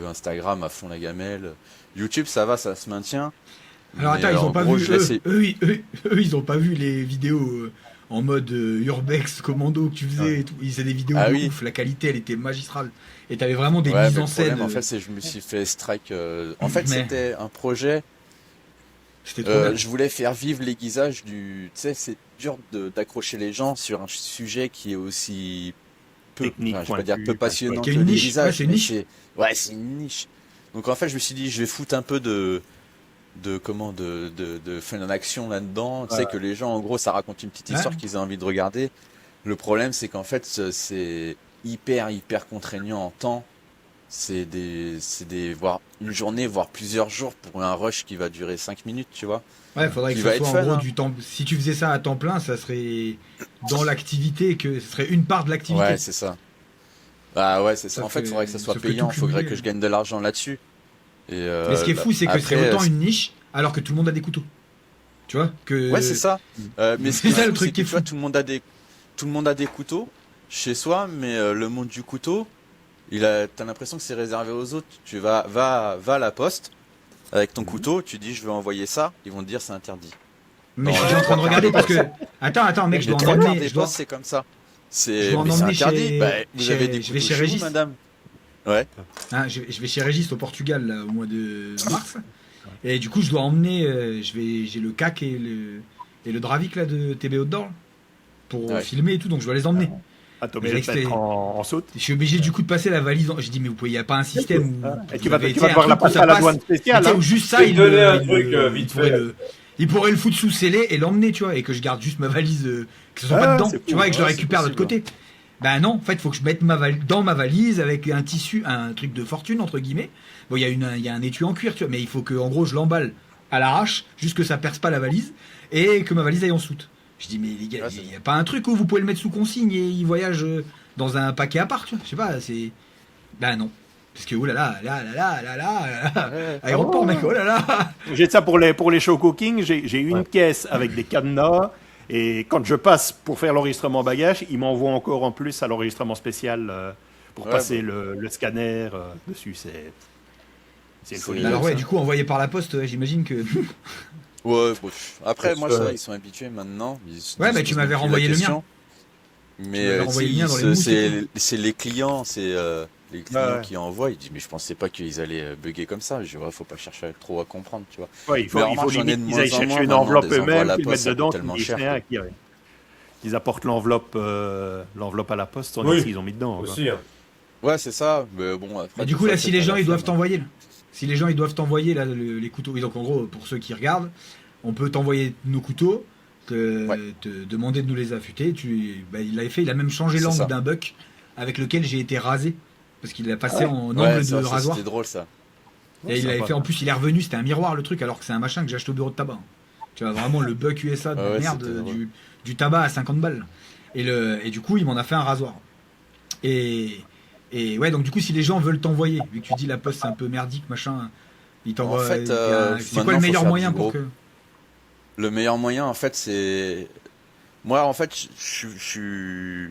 Instagram à fond la gamelle. YouTube, ça va, ça se maintient. Alors Mais attends, ils ont en pas gros, vu, je laisse. ils ont pas vu les vidéos en mode Urbex commando que tu faisais Ouais. et tout. Ils faisaient des vidéos Ah de oui. ouf, la qualité elle était magistrale. Et t'avais vraiment des Ouais, mises mais en le scène. problème, en fait, c'est que je me suis fait strike. En fait, Mais c'était un projet. c'était trop bien. Je voulais faire vivre l'aiguisage du. Tu sais, c'est dur d'accrocher les gens sur un sujet qui est aussi peu. Technique, Enfin, je vais pas dire pointu, peu ouais. passionnant Qui que est une niche, ouais, l'aiguisage, c'est une mais niche. c'est une niche. Donc en fait, je me suis dit, je vais foutre un peu de fun en action là-dedans. Tu sais Ouais. que les gens, en gros, ça raconte une petite histoire Ouais. qu'ils ont envie de regarder. Le problème, c'est qu'en fait, c'est hyper contraignant en temps. Voire une journée, voire plusieurs jours pour un rush qui va durer 5 minutes, tu vois. Ouais, faudrait que Qui ce va soit être en fun, gros hein. du temps. Si tu faisais ça à temps plein, ça serait dans l'activité, que ce serait une part de l'activité. Ouais, c'est ça. Bah ouais, c'est ça. Ça En fait, il faudrait que ça soit sauf que payant. tout Il faudrait cumuler. que je gagne de l'argent là-dessus. Et Mais ce qui est fou, c'est que après, c'est autant une niche alors que tout le monde a des couteaux. Tu vois que... ouais, c'est ça. Mais ce C'est qui est ça, le fou, truc c'est qui que est tu vois, fou. tout le monde a des couteaux chez soi, mais le monde du couteau, t'as l'impression que c'est réservé aux autres. Tu va à la poste avec ton couteau, tu dis je veux envoyer ça, ils vont te dire c'est interdit. Mais Non, je suis en train de regarder parce que. Attends, mec, je Les dois en trois quarts emmener. des Je dois, postes, c'est comme ça. je dois en Mais c'est emmener interdit. chez. Bah, vous avez des Je vais couteaux chez chez vous, Régis. madame. Ouais. Hein, je vais chez Régis au Portugal là, au mois de mars. Et du coup, je dois emmener. J'ai le CAC et le Dravik là, de TB Outdoor pour Ouais. filmer et tout, donc je dois les emmener. Ah, t'es obligé de te Mais mettre en saute. Je suis obligé du coup de passer la valise. J'ai dit, mais vous pouvez, il n'y a pas un système où. Et vous tu vas avez, tu tu vas sais, devoir un la truc où passer ça à la passe. douane Mais spéciale. tu sais, Hein. où juste Je ça, vais te donner un truc, il vite pourrait fait. il pourrait le foutre sous scellé et l'emmener, tu vois, et que je garde juste ma valise, que ce soit Ah, pas dedans, c'est tu cool. vois, et que je le Ouais, récupère de c'est l'autre côté. Ben non, en fait, il faut que je mette dans ma valise avec un tissu, un truc de fortune, entre guillemets. Bon, il y a un étui en cuir, tu vois, mais il faut que, en gros, je l'emballe à l'arrache, juste que ça perce pas la valise, et que ma valise aille en soute. Je dis, mais les gars, Ouais, il n'y a pas un truc où vous pouvez le mettre sous consigne et il voyage dans un paquet à part, tu vois, je sais pas, c'est. Ben non. Parce que, oh là là, Ouais. aéroport, mec, oh là là. J'ai ça pour les show cooking. J'ai une Ouais. caisse avec des cadenas. Et quand je passe pour faire l'enregistrement bagage, ils m'envoient encore en plus à l'enregistrement spécial pour Ouais, passer le scanner dessus. C'est une C'est- folie. Alors ouais, ça. du coup, envoyé par la poste, j'imagine que. Ouais, bon, après, Parce moi, que- ça va, ils sont habitués maintenant. Ouais, mais tu m'avais renvoyé le mien. Mais m'avais renvoyé le mien dans les mousses et c'est les clients, les clients Ouais. qui envoient. Ils disent, mais je pensais pas qu'ils allaient bugger comme ça. Je dis, ouais, faut pas chercher trop à comprendre, tu vois. Ouais, il faut Mais remarque, j'en ai limite de qu'ils moins aillent en chercher moins une maintenant, enveloppe des envois à eux-mêmes, la qu'ils le poste, mettent ça dedans, coûte tellement qu'ils cher, disent rien, qu'ils apportent l'enveloppe à la poste, on Oui. dit qu'ils ont mis dedans. quoi. Aussi, hein. Ouais, c'est ça. Mais bon, après, Bah, du des coup, fois, là, c'est si les pas gens la ils doivent flemme, hein. t'envoyer, là. Si les gens ils doivent t'envoyer là, les couteaux, oui, donc en gros, pour ceux qui regardent, on peut t'envoyer nos couteaux, Ouais. te demander de nous les affûter. Bah, il l'avait fait, il a même changé C'est l'angle ça. d'un buck avec lequel j'ai été rasé. Parce qu'il l'a passé Ah ouais. en Ouais, angle ça, de ça, rasoir. c'était drôle, ça. Et il avait fait, en plus, il est revenu, c'était un miroir le truc, alors que c'est un machin que j'ai acheté au bureau de tabac. Hein. Tu vois, vraiment le buck USA de Ah ouais, merde, c'était drôle. du tabac à 50 balles. Et du coup, il m'en a fait un rasoir. Et ouais, donc du coup, si les gens veulent t'envoyer, vu que tu dis la poste c'est un peu merdique, machin, ils t'envoient. En fait, c'est quoi maintenant, le faut meilleur faire moyen du pour gros. que. Le meilleur moyen, en fait, c'est. Moi, en fait, je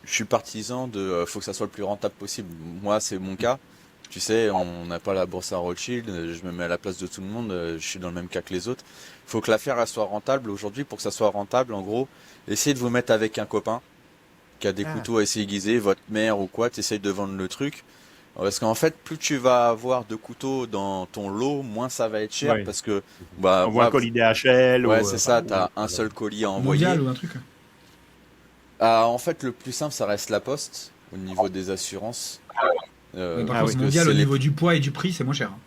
suis partisan de. Faut que ça soit le plus rentable possible. Moi, c'est mon cas. Tu sais, on n'a pas la bourse à Rothschild. Je me mets à la place de tout le monde. Je suis dans le même cas que les autres. Faut que l'affaire elle soit rentable. Aujourd'hui, pour que ça soit rentable, en gros, essayez de vous mettre avec un copain qui a des couteaux à essayer aiguisés, votre mère ou quoi. T'essayes de vendre le truc. Parce qu'en fait, plus tu vas avoir de couteaux dans ton lot, moins ça va être cher. Ouais. Parce que. Bah, On voit un moi, colis DHL. ouais, ou, c'est ça. enfin, T'as un seul colis à envoyer. Mondial ou un truc. Ah, en fait, le plus simple, ça reste la poste au niveau des assurances. Mais par ah contre, oui, mondial c'est au les- niveau du poids et du prix, c'est moins cher. Hein.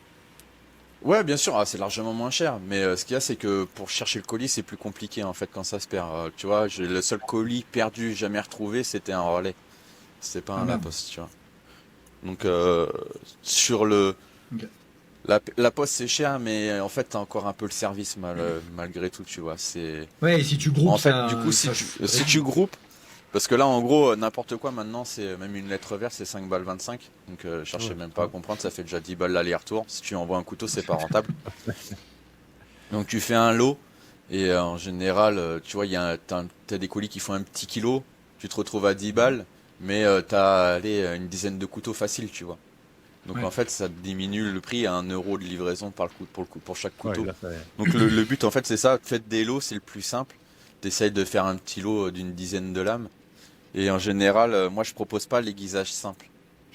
Ouais, bien sûr, c'est largement moins cher. Mais ce qu'il y a, c'est que pour chercher le colis, c'est plus compliqué en fait quand ça se perd. Tu vois, le seul colis perdu jamais retrouvé, c'était un relais. C'était pas Ah un La merde. Poste, tu vois. Donc sur Ok. la Poste, c'est cher, mais en fait, t'as encore un peu le service malgré tout, tu vois. C'est Ouais, et si tu groupes, en fait, du coup, ça si tu groupes, parce que là, en gros, n'importe quoi maintenant, c'est même une lettre verte, c'est 5 balles 25. Donc, cherchez Ouais. même pas à comprendre, ça fait déjà 10 balles l'aller-retour. Si tu envoies un couteau, c'est pas rentable. Donc, tu fais un lot, et en général, tu vois, t'as des colis qui font un petit kilo, tu te retrouves à 10 balles, mais t'as, allez, une dizaine de couteaux faciles, tu vois. Donc, Ouais. en fait, ça diminue le prix à 1 € de livraison pour chaque Ouais, couteau. là, c'est- Donc, le but, en fait, c'est ça. Faites des lots, c'est le plus simple. T'essayes de faire un petit lot d'une dizaine de lames. Et en général, moi, je propose pas l'aiguisage simple.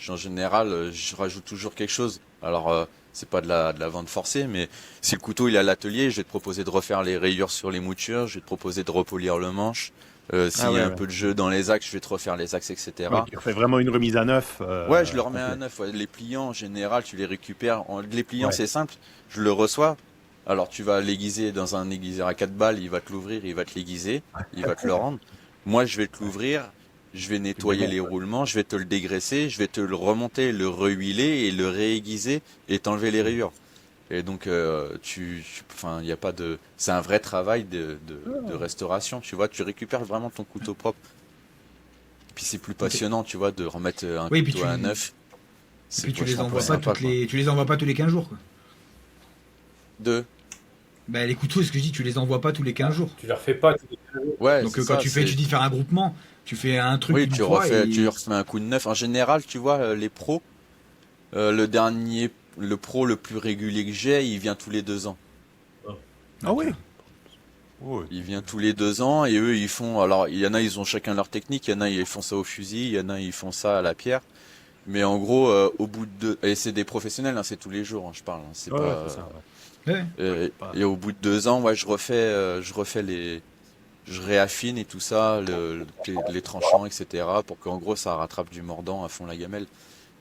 En général, je rajoute toujours quelque chose. Alors, c'est pas de la vente forcée, mais si le couteau il est à l'atelier, je vais te proposer de refaire les rayures sur les moutures, je vais te proposer de repolir le manche. Ah S'il y a ouais, un ouais. peu de jeu dans les axes, je vais te refaire les axes, Ouais, etc. tu refais vraiment une remise à neuf Ouais, je le remets à complet. neuf. Ouais. Les pliants, en général, tu les récupères. Les pliants, Ouais. c'est simple. Je le reçois. Alors, tu vas l'aiguiser dans un aiguiseur à 4 balles. Il va te l'ouvrir, il va te l'aiguiser, il va te le rendre. Moi, je vais te l'ouvrir. Je vais Tu nettoyer démontes. les roulements. Je vais te le dégraisser. Je vais te le remonter, le rehuiler et le réaiguiser et t'enlever les rayures. Et donc, enfin, il y a pas de. C'est un vrai travail de restauration. Tu vois, tu récupères vraiment ton couteau propre. Puis c'est plus Ok. passionnant, tu vois, de remettre un Oui, et puis couteau à neuf. C'est tu les vachement plus envoies pas sympa, quoi. tu les envoies pas tous les 15 jours, quoi. Deux. Bah, les couteaux, ce que je dis, tu les envoies pas tous les 15 jours. Tu leur fais pas. Ouais, Donc, c'est quand ça. tu dis faire un groupement, tu fais un truc Oui, une fois tu et. refais un coup de neuf. En général, tu vois, les pros, le pro le plus régulier que j'ai, il vient tous les 2 ans. Ah oui. Ouais. Il vient tous les 2 ans et eux, ils font. Alors, il y en a, ils ont chacun leur technique. Il y en a, ils font ça au fusil. Il y en a, ils font ça à la pierre. Mais en gros, au bout de et c'est des professionnels, hein, c'est tous les jours, hein, je parle. Hein, c'est Ouais, ouais, pas. c'est ça. Ouais. Pas- Et au bout de 2 ans, ouais, je refais je réaffine et tout ça, les tranchants, etc. pour qu'en gros ça rattrape du mordant à fond la gamelle.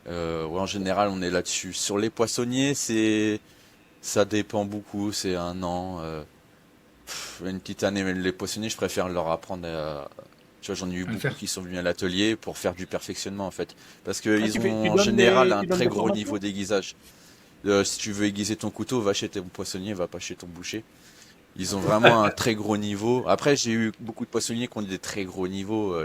Ouais, en général, on est là-dessus. Sur les poissonniers, ça dépend beaucoup. C'est un an, une petite année. Mais les poissonniers, je préfère leur apprendre tu vois, j'en ai eu À le beaucoup faire. qui sont venus à l'atelier pour faire du perfectionnement en fait, parce Ah, qu'ils ont tu en donnes général un tu donnes très des gros niveau formations? d'aiguisage. Si tu veux aiguiser ton couteau, va chez ton poissonnier, va pas chez ton boucher. Ils ont vraiment un très gros niveau. Après, j'ai eu beaucoup de poissonniers qui ont des très gros niveaux.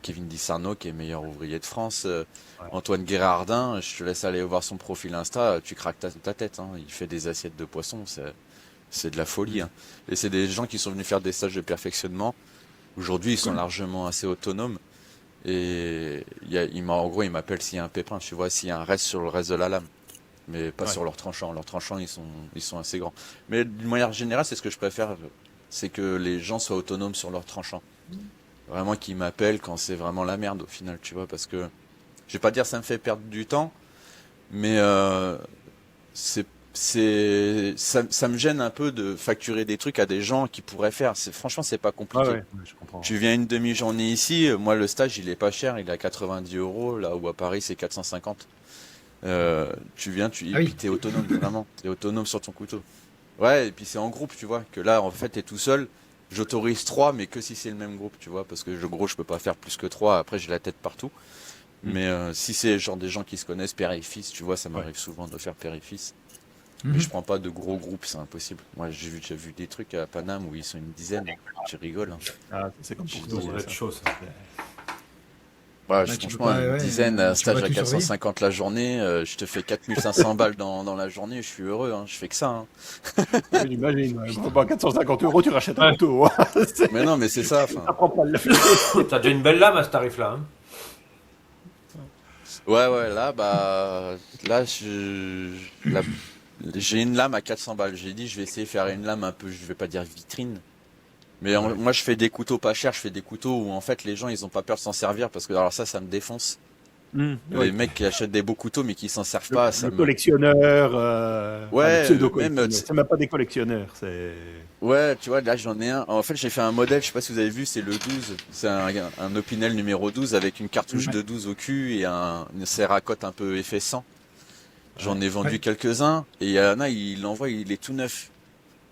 Kevin Di Sarno, qui est meilleur ouvrier de France. Ouais. Antoine Guérardin, je te laisse aller voir son profil Insta, tu craques ta tête. Hein. Il fait des assiettes de poisson, c'est de la folie. Hein. Et c'est des gens qui sont venus faire des stages de perfectionnement. Aujourd'hui, ils sont Cool. largement assez autonomes. Et en gros, il m'appelle s'il y a un pépin, tu vois, s'il y a un reste sur le reste de la lame. Mais pas Ouais. sur leurs tranchants. Leurs tranchants, ils sont assez grands. Mais d'une manière générale, c'est ce que je préfère, c'est que les gens soient autonomes sur leurs tranchants. Vraiment qu'ils m'appellent quand c'est vraiment la merde au final, tu vois, parce que je vais pas dire ça me fait perdre du temps, mais c'est ça me gêne un peu de facturer des trucs à des gens qui pourraient faire. Franchement, c'est pas Ouais, compliqué. ouais, je comprends. Tu viens une demi-journée ici, moi le stage il est pas cher, il est à 90 €, là où à Paris c'est 450. Tu viens, et Ah puis oui. t'es autonome, vraiment. T'es autonome sur ton couteau. Ouais, et puis c'est en groupe, tu vois, que là, en fait, t'es tout seul. J'autorise 3, mais que si c'est le même groupe, tu vois, parce que gros, je peux pas faire plus que 3. Après, j'ai la tête partout. Mm. Mais si c'est genre des gens qui se connaissent, père et fils, tu vois, ça Ouais. m'arrive souvent de faire père et fils. Mais Mhm. je prends pas de gros groupes, c'est impossible. Moi, j'ai vu des trucs à Paname où ils sont une dizaine. Tu rigoles, hein. Ah, c'est comme pour Ça tout. Ça doit Ouais, être chaud, ça. Ouais, Bah, tu peux franchement, pas, une ouais, dizaine, un tu peux stage pas à tout surveiller. 450 la journée, je te fais 4500 balles dans la journée, je suis heureux, hein, je fais que ça. Hein. Ouais, j'imagine. Ouais. Bon, bah, 450 € tu rachètes un Ouais. couteau. Hein. Mais non, mais c'est ça, Ça enfin. prend pas de la T'as déjà une belle lame à ce tarif-là. Hein. Ouais, là, bah, là, la- j'ai une lame à 400 balles. J'ai dit, je vais essayer de faire une lame un peu, je vais pas dire vitrine. Mais Ouais. moi, je fais des couteaux pas chers, je fais des couteaux où, en fait, les gens, ils ont pas peur de s'en servir parce que, alors ça me défonce. Les Ouais. mecs qui achètent des beaux couteaux mais qui s'en servent pas, ça Le me. collectionneur, enfin, le Ouais, pseudo-collectionneur. C'est même pas des collectionneurs, c'est... ouais, tu vois, là, j'en ai un. En fait, j'ai fait un modèle, je sais pas si vous avez vu, c'est le 12. C'est un Opinel numéro 12 avec une cartouche Ouais. de 12 au cul et une serre à cote un peu effet 100. J'en ai vendu Ouais. quelques-uns, et il y en a, il l'envoie, il est tout neuf.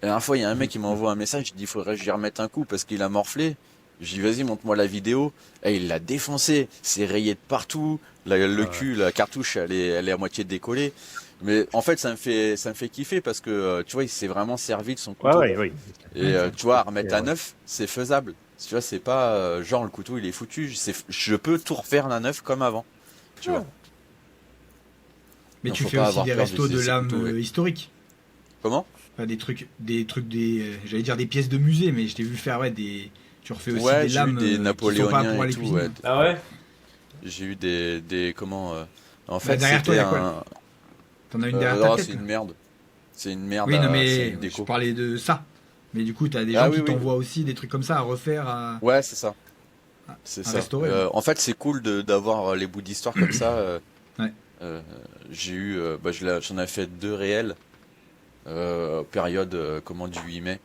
La dernière fois, il y a un mec qui m'envoie un message, il dit, il faudrait que j'y remette un coup parce qu'il a morflé. Je dis, vas-y, montre-moi la vidéo. Et il l'a défoncé, c'est rayé de partout. Le Ouais. cul, la cartouche, elle est à moitié décollée. Mais en fait, ça me fait kiffer parce que, tu vois, il s'est vraiment servi de son Ouais, couteau. ouais, oui. Et tu vois, remettre à Ouais. neuf, c'est faisable. Tu vois, c'est pas genre le couteau il est foutu. Je peux tout refaire à neuf comme avant. Tu vois. Mais Non, tu faut fais pas aussi avoir des peur restos de d'utiliser ces lames couteaux, ouais. historiques. Comment? Pas j'allais dire des pièces de musée, mais je t'ai vu faire, ouais, tu refais aussi Ouais, des j'ai eu lames des qui sont pas napoléoniens pour et aller tout. cuisiner. Ouais. Ah ouais? J'ai eu comment en Bah, fait, derrière toi, il c'était y a quoi là? un. T'en as une derrière ta Oh, tête c'est là? une merde. C'est une merde. Oui, non, C'est mais une je déco. parlais de ça. Mais du coup, t'as des Ah gens oui, qui oui. t'envoient aussi des trucs comme ça à refaire, Ouais, c'est ça. C'est à ça. restaurer. Ouais. En fait, c'est cool d'avoir les bouts d'histoire comme ça. Ouais. Euh, j'ai eu, bah, j'en ai fait 2 réels. Période du 8 mai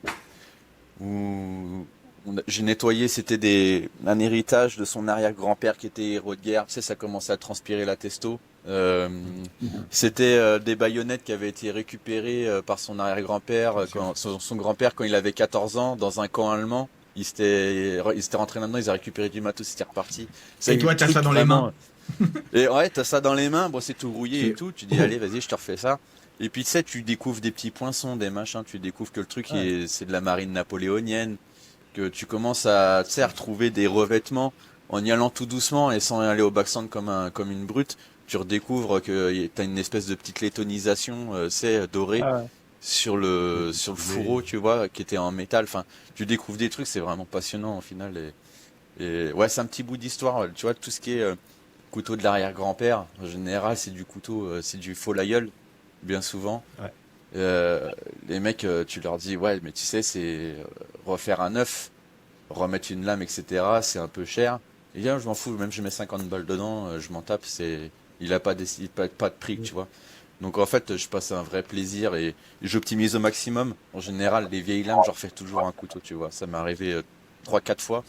où j'ai nettoyé, c'était un héritage de son arrière-grand-père qui était héros de guerre. Tu sais, ça commençait à transpirer la testo. C'était des baïonnettes qui avaient été récupérées par son arrière-grand-père, Bien sûr. son grand-père quand il avait 14 ans dans un camp allemand. Il s'était rentré là-dedans, ils ont récupéré du matos, c'était reparti. Ça, Et le toi, t'as ça truc dans les vraiment. mains. Et ouais, t'as ça dans les mains, bon, c'est tout Tu rouillé et fais tout. Tu dis, oh. allez, vas-y, je te refais ça. Et puis, tu sais, tu découvres des petits poinçons, des machins, tu découvres que le truc, Ouais. c'est de la marine napoléonienne, que tu commences à, tu sais, à retrouver des revêtements en y allant tout doucement et sans aller au backstand comme une brute. Tu redécouvres que t'as une espèce de petite lettonisation, c'est dorée Ah ouais. sur le fourreau, tu vois, qui était en métal. Enfin, tu découvres des trucs, c'est vraiment passionnant au final. Et ouais, c'est un petit bout d'histoire, tu vois, tout ce qui est couteau de l'arrière-grand-père, en général, c'est du couteau, c'est du faux l'aïeul, bien souvent. Ouais. Les mecs, tu leur dis, ouais, mais tu sais, c'est refaire un œuf, remettre une lame, etc., c'est un peu cher. Et bien, je m'en fous, même je mets 50 balles dedans, je m'en tape, il a pas décidé, pas de prix, tu vois. Donc en fait, je passe un vrai plaisir et j'optimise au maximum. En général, les vieilles lames, je refais toujours un couteau, tu vois. Ça m'est arrivé 3-4 fois.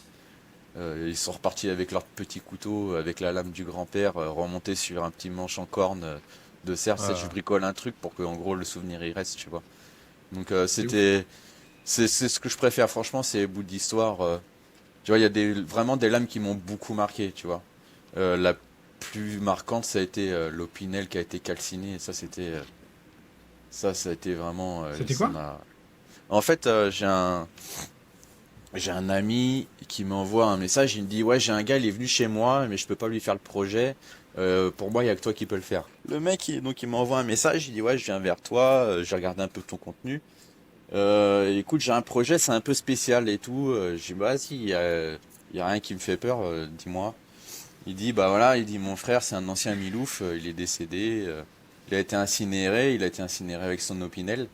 Ils sont repartis avec leur petit couteau, avec la lame du grand-père, remonté sur un petit manche en corne de cerf. Ouais, C'est je ouais. bricole un truc pour que en gros le souvenir il reste, tu vois. Donc C'est ouf. c'est ce que je préfère, franchement, c'est les bouts d'histoire. Tu vois, il y a vraiment des lames qui m'ont beaucoup marqué, tu vois. La plus marquante, ça a été l'Opinel qui a été calciné. Et ça a été vraiment, C'était ça quoi? m'a. En fait, j'ai un ami qui m'envoie un message, il me dit ouais j'ai un gars il est venu chez moi mais je peux pas lui faire le projet. Pour moi il y a que toi qui peux le faire. Le mec il m'envoie un message, il dit ouais je viens vers toi, j'ai regardé un peu ton contenu. Écoute j'ai un projet c'est un peu spécial et tout. Je dis bah si il y a rien qui me fait peur, dis-moi. Il dit bah voilà il dit mon frère c'est un ancien Milouf, il est décédé, il a été incinéré avec son Opinel.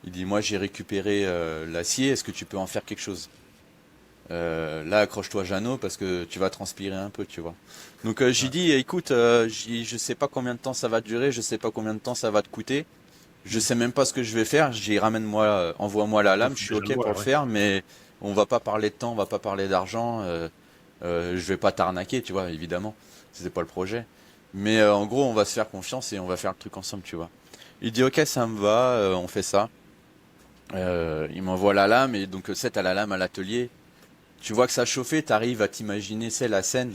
Il dit moi j'ai récupéré l'acier, est-ce que tu peux en faire quelque chose? Là, accroche-toi, Jeannot, parce que tu vas transpirer un peu, tu vois. Donc, j'ai Ouais. dit, écoute, je sais pas combien de temps ça va durer, je sais pas combien de temps ça va te coûter, je sais même pas ce que je vais faire. J'ai dit, ramène-moi, envoie-moi la lame, je suis Déjà le ok pour voir, le ouais. faire, mais on va pas parler de temps, on va pas parler d'argent, je vais pas t'arnaquer, tu vois, évidemment. C'était pas le projet. Mais en gros, on va se faire confiance et on va faire le truc ensemble, tu vois. Il dit, ok, ça me va, on fait ça. Il m'envoie la lame et donc, c'est à la lame à l'atelier. Tu vois que ça a chauffé, t'arrives à t'imaginer, c'est la scène.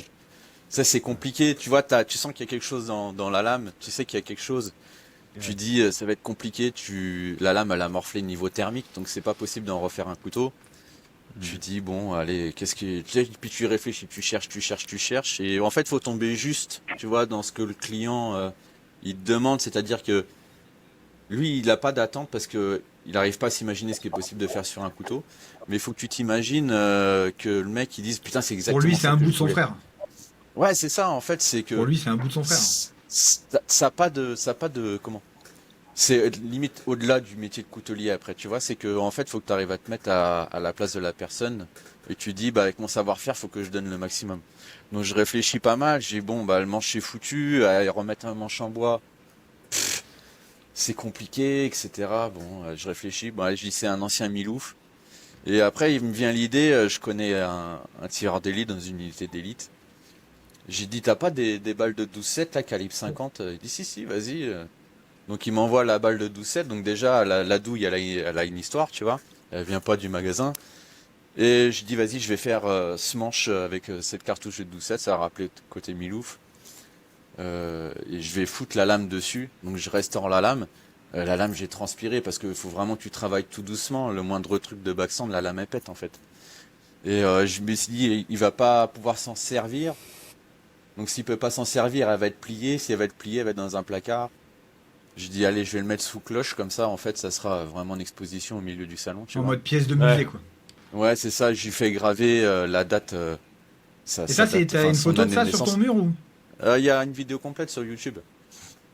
Ça, c'est compliqué. Tu vois, tu sens qu'il y a quelque chose dans la lame. Tu sais qu'il y a quelque chose. Tu Ouais. dis, ça va être compliqué. La lame, elle a morflé niveau thermique, donc c'est pas possible d'en refaire un couteau. Tu dis, bon, allez, puis tu réfléchis, tu cherches, tu cherches, tu cherches. Et en fait, faut tomber juste, tu vois, dans ce que le client, il te demande. C'est-à-dire que lui, il n'a pas d'attente parce que il n'arrive pas à s'imaginer ce qui est possible de faire sur un couteau. Mais il faut que tu t'imagines que le mec il dise putain c'est Pour lui, exactement c'est ça un que bout je de son voulais. frère. Ouais c'est ça en fait c'est Pour que lui, c'est un bout de son frère. ça a pas de comment. C'est limite au-delà du métier de coutelier après tu vois c'est que en fait faut que tu arrives à te mettre à la place de la personne et tu dis bah avec mon savoir-faire faut que je donne le maximum. Donc je réfléchis pas mal j'ai bon bah le manche est foutu à remettre un manche en bois c'est compliqué, etc. Bon, je réfléchis. Bon, allez, je dis c'est un ancien Milouf. Et après, il me vient l'idée, je connais un tireur d'élite dans une unité d'élite. J'ai dit, t'as pas des balles de 12-7, là, calibre 50? Il dit, si, si, vas-y. Donc il m'envoie la balle de 12-7. Donc déjà, la douille, elle a une histoire, tu vois. Elle vient pas du magasin. Et je dis, vas-y, je vais faire ce manche avec cette cartouche de 12-7. Ça va rappeler côté Milouf. Et je vais foutre la lame dessus. Donc je restaure la lame. La lame, j'ai transpiré parce qu'il faut vraiment que tu travailles tout doucement. Le moindre truc de backsand, la lame elle pète en fait. Et je me suis dit, il va pas pouvoir s'en servir. Donc s'il peut pas s'en servir, elle va être pliée. Si elle va être pliée, elle va être dans un placard. Je dis, allez, je vais le mettre sous cloche. Comme ça, en fait, ça sera vraiment en exposition au milieu du salon. Tu En vois. mode pièce de musée, quoi. Ouais, c'est ça. J'ai fait graver la date. Et ça, t'as une photo de ça sur ton mur ou? Il y a une vidéo complète sur YouTube.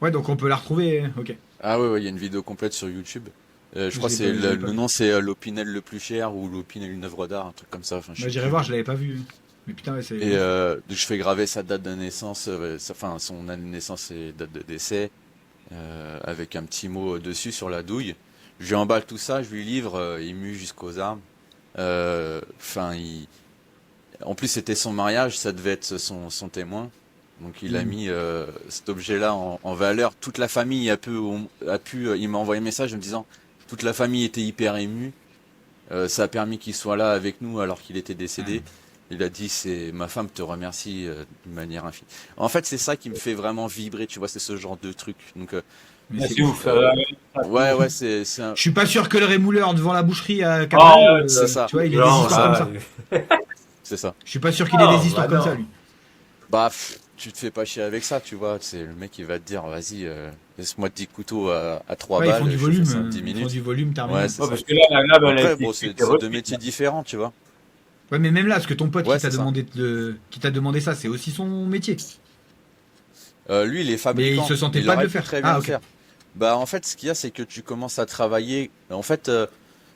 Ouais, donc on peut la retrouver, ok. Ah ouais, il y a une vidéo complète sur YouTube. Je crois que c'est le nom, c'est l'Opinel le plus cher ou l'Opinel une œuvre d'art, un truc comme ça. Enfin, j'irai voir, je l'avais pas vu. Mais putain, ouais, c'est. Et je fais graver sa date de naissance, enfin son année de naissance et date de décès, avec un petit mot dessus sur la douille. Je lui emballe tout ça, je lui livre, ému jusqu'aux armes. Enfin, en plus c'était son mariage, ça devait être son témoin. Donc il a mis cet objet-là en valeur. Toute la famille a pu, il m'a envoyé un message en me disant, toute la famille était hyper émue. Ça a permis qu'il soit là avec nous alors qu'il était décédé. Il a dit, c'est ma femme te remercie d'une manière infinie. En fait, c'est ça qui me fait vraiment vibrer, tu vois, c'est ce genre de truc. Donc, c'est ouf. ouais, c'est un... Je suis pas sûr que le rémouleur devant la boucherie à Canal, c'est ça. Tu vois, il a des histoires comme ça. C'est ça. Je suis pas sûr qu'il ait des histoires comme ça, lui. Bah, tu te fais pas chier avec ça, tu vois. C'est le mec qui va te dire, vas-y, laisse-moi 10 couteaux à 3 balles. Ils font du volume, ça en 10 minutes. Ils font du volume, terminé. Ouais, c'est ça. Parce que là, Après, bon, c'est deux métiers différents, tu vois. Ouais, mais même là, parce que ton pote Ouais, qui t'a demandé ça, c'est aussi son métier. Lui, il est fabricant. Mais il se sentait pas de le faire. Très bien le faire. Bah, en fait, ce qu'il y a, c'est que tu commences à travailler. En fait,